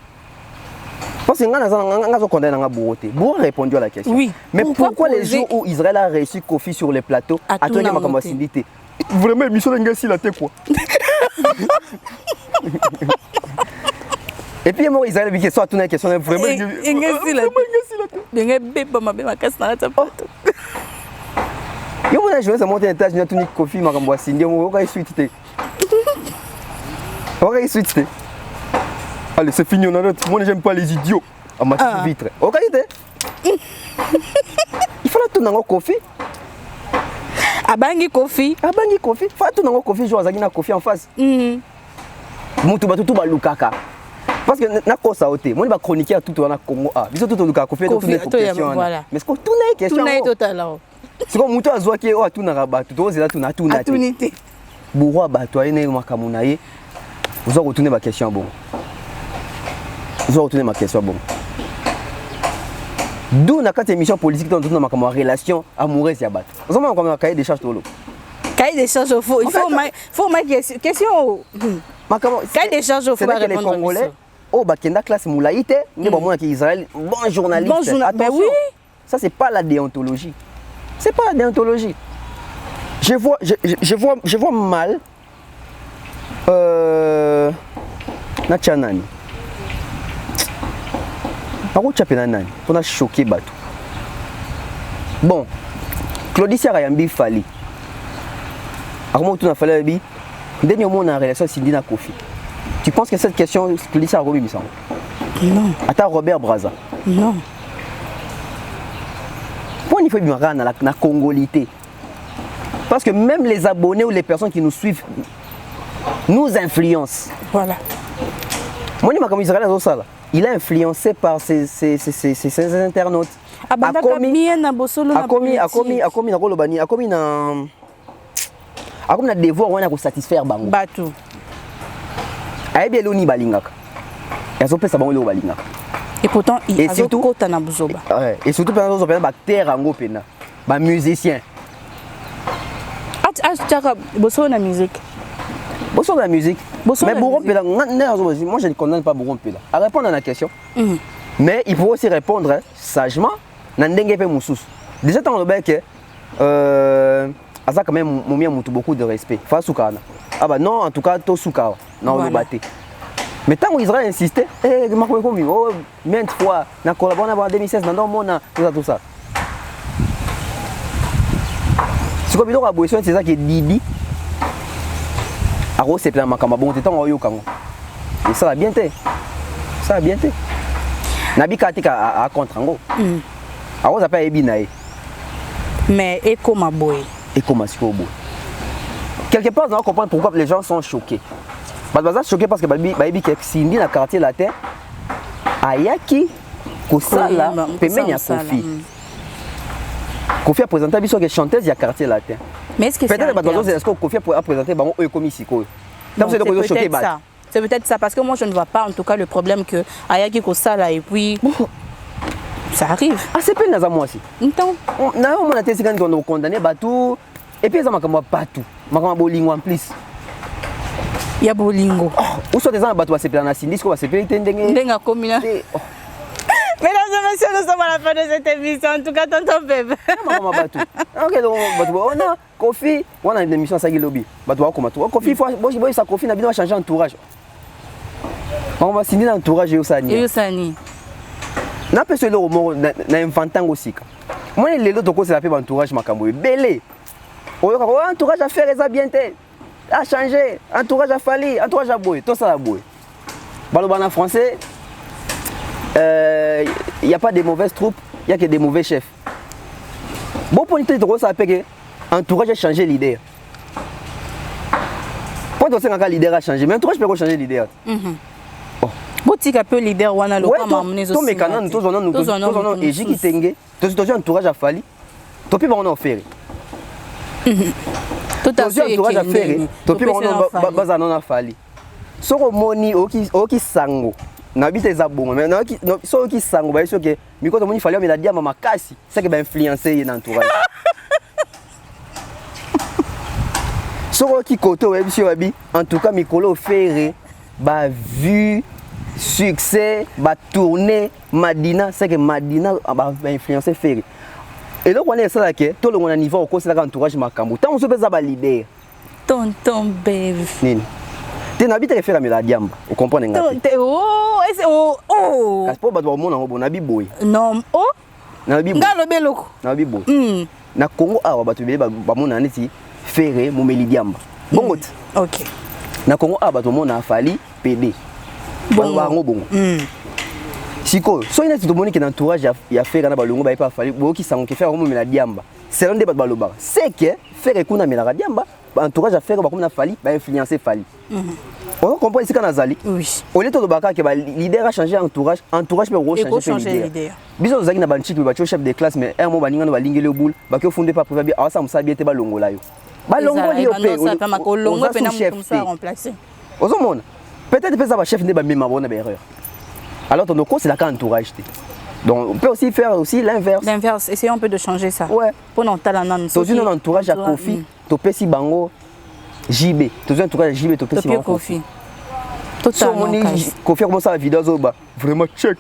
Parce que nga zo condamné nga bourroté. Bourron répondu à la question. Oui. Mais pourquoi les jours où Israël a reçu Koffi sur les plateaux a tout nango comme Cindy? Vraiment mission ngasi la té quoi. Et puis moi Israël dit que soit une question vraiment yo mona jouer ça monter étage na tuni Koffi makambo ya Cindy mo ka suite te. OK suite te. Allez, c'est fini on arrête. Moi j'aime pas les idiots. À ma vitre. OK te. Il faut la tourner en Koffi. Abangi Koffi. Faut tourner en Koffi jouer azaki na Koffi en face. Mutu batutu ba lukaka. Parce que na kosa oté, moi ba chroniquer tout na Congo a. Biso tout luka Koffi tout les questions. Mais ce que tout n'est question. Tout n'est total là. C'est comme mutu azwaki o tout na rabatu, to zela tout na tout na. Atunité. Bourwa bato ene makamuna ye. Vous allez retourner ma question bon. D'où na quatre émissions politiques dans toute ma relation amoureuse ya bato. Vous avez comme cahier des charges tolo. Cahier des charges faut il faut ma question. Cahier des charges faut répondre. Les Congolais oh bakenda classe moulaïte, ne ba mona ki Israël bon journaliste. Ben oui. Ça c'est pas la déontologie. C'est pas la déontologie. Je vois mal na chanani. Paro chapena nani pour na choquer bato. Bon, Claudicia Rayambi Fali. Armo tu na fallait bi. Dernier mot en relation Cindy na Koffi. Tu penses que cette question Claudicia Robi mi semble? Non. Attends Robert Braza. Non. Pourquoi il faut bien la congolité? Parce que même les abonnés ou les personnes qui nous suivent nous influencent. Voilà. Moi, il est influencé par ses internautes. A commis devoir de satisfaire bango. Batou. Et pourtant, il a surtout et surtout pendant les acteurs les musiciens. La musique. La musique. Mais Bourron Pela, moi je ne condamne pas Bourron Pela. À répondre à la question. Mais il faut aussi répondre sagement. Déjà, dans le bec, quand même beaucoup de respect. Ah bah non, en tout cas, tout soukara. Non, le batté. Mais tant qu'Israël insistait, maintes fois, on a collaboré en 2016, tout ça. siko biloko aboyso c'est ça que Didi aro c'est plein makamba bon temps oyo kango et ça va bien te ça va bien te nabi katika a contre ngo aro ça pas ebinae mais eko maboy eko masiko boy quelque part on va comprendre pourquoi les gens sont choqués baza choqués parce que baby que Cindy na quartier latin ayaki kosala pemeni ya Kofi a présenté biso que chanteuse ya quartier latin. Mais est-ce que peut-être que Kofi a présenté bango oyo komi siko. Donc c'est choqué ça. C'est peut-être ça parce que moi je ne vois pas en tout cas le problème que ayaki kosala et puis ça arrive. Ah c'est pas naza moi aussi. Non. Na on a testé quand on condamné batou et puis ça m'a comme partout. M'a bolingo en plus. Il y a bolingo. Où sont des gens batou c'est plein na Cindy ko c'est plein ndenge. Ndenga komina. Mesdames et messieurs, nous sommes à la fin de cette émission. En tout cas, tonton bébé. Maman batou. OK donc on a Kofi, on a une émission ça lobby. Batou comment toi Kofi faut ça Kofi na bino changer entourage. On va signer l'entourage et Osani. Et Osani. Na peso le romo na inventant aussi. Moi les autres ko c'est la fait entourage makambo belé. Oyo ka entourage à faire ça bien té. A changer, entourage à fali, entourage à boy, tout ça la boy. Baloba en français il n'y a pas de mauvaises troupes, il n'y a que des mauvais chefs. Bon, pour nous, ça fait que l'entourage a changé l'idée. Pour nous, c'est leader a changé, mais l'entourage peut changer l'idée. Boutique un peu leader, on a le temps d'amener tous mes canons, tous on a et j'ai quitté, tous entourage a fallu, tout le monde a offert. Tout à fait. Entourage a fait, tout le monde a fallu. So moni oki sango. Nabite za bongo mais so ki sango ba so que mikoto moni fallait mais la diama makasi c'est que ba influencer dans entourage so ki koto web si wabi en tout cas mikolo ferré ba vu succès ba tourner Madina c'est que Madina ba influencer ferré et donc on est ça que tout le monde à niveau au conseil entourage makambo tant on se pesa ba leader tonton bébé nini tu n'habites faire la diamba vous comprenez oh parce que ba do mona ngo nabi boy non oh nabi ngalo beloko nabi boy na Congo awa ba to bele ba mona neti ferré momeli diamba bongo OK na Congo awa ba to mona fali PD bongo bongo siko so ina to moni que entourage ya ferré na balongo ba pa fali bo ki sango ke faire momela diamba c'est l'un des baloba c'est que ferré kuna mela diamba entourage à faire ba comme na fali ba influencer fali on comprend ici quand Azali oui au lieu de baka que ba leader a changé entourage peut changer leader biso zaki na banchiki ba chef de classe mais un moment baninga no balingele boule ba ke fondé pas prévu asa musa bien te balongola yo balongo li opé ça ma kolongo pe na comme ça remplacer ozomona peut-être peut ça ba chef ne ba même bona ba erreur alors ton co c'est la entourage donc on peut aussi faire aussi l'inverse essayer un peu de changer ça ouais pour non talent dans une entourage à Kofi to pesi bango JB to un entourage JB to pesi bango Kofi totalement Kofi comment ça la vidéo zoba vraiment check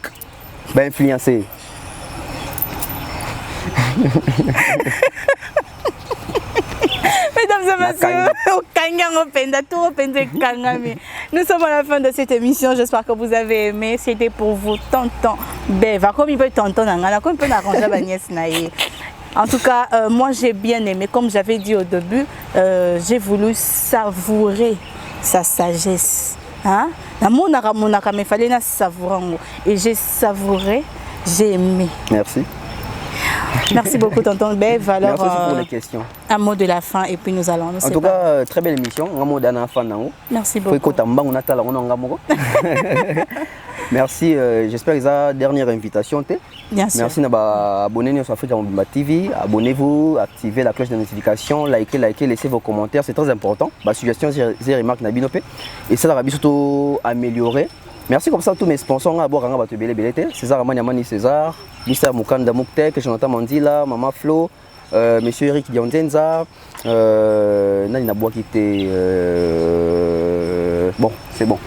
ba influencer Mesdames et messieurs, nous sommes à la fin de cette émission. J'espère que vous avez aimé. C'était pour vous, tonton Beva. Comme il peut tonton, comme il peut arranger ma nièce Naïe. En tout cas, moi j'ai bien aimé. Comme j'avais dit au début, j'ai voulu savourer sa sagesse. Hein? Mais fallait la savourer. Et j'ai savouré, j'ai aimé. Merci. Merci beaucoup, tonton Bev. Alors, merci pour les questions. Un mot de la fin et puis nous allons. En tout cas, très belle émission. Un mot de la fin. Merci beaucoup. Merci. J'espère que c'est la dernière invitation. Bien sûr. Merci d'abonner sur Africa Mobimba TV. Abonnez-vous, activez la cloche de notification, likez, laissez vos commentaires. C'est très important. Suggestions, j'ai remarques Nabinope. Et ça, va surtout améliorer. Merci comme ça à tous mes sponsors. César Amaniamani César, Mr. Mukanda Muktek, Jonathan Mandila, Mama Flo, Monsieur Eric Diondenza, Nani Naboua qui était. Bon, c'est bon.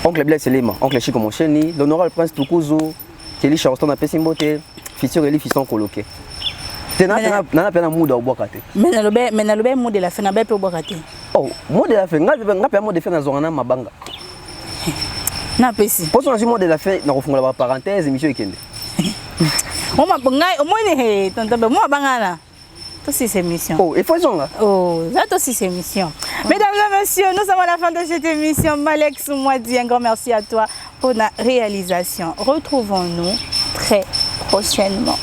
Oncle Blaise Selema, Oncle Chico Moncheni, l'honorable Prince Tukuzu, Kelly Charleston a Pessimbote, Fissure Eli Fisson coloqué. Nana pena muda obwakate. Mais nalobe mot de la fin na be pe obwakate. Oh, mot de la fin ngape mot de fin na zona mabanga. Na pesi. Pour son mot de la fin na kofungola ba parenthèse émission ekende. Oma ngai omone he tontombe mo bangana. aussi c'est émission. Oh, et faisons là. Oh, ça aussi c'est émission. Mesdames et messieurs, nous sommes à la fin de cette émission. Malek Soumouadi, un grand merci à toi pour la réalisation. Retrouvons-nous très prochainement.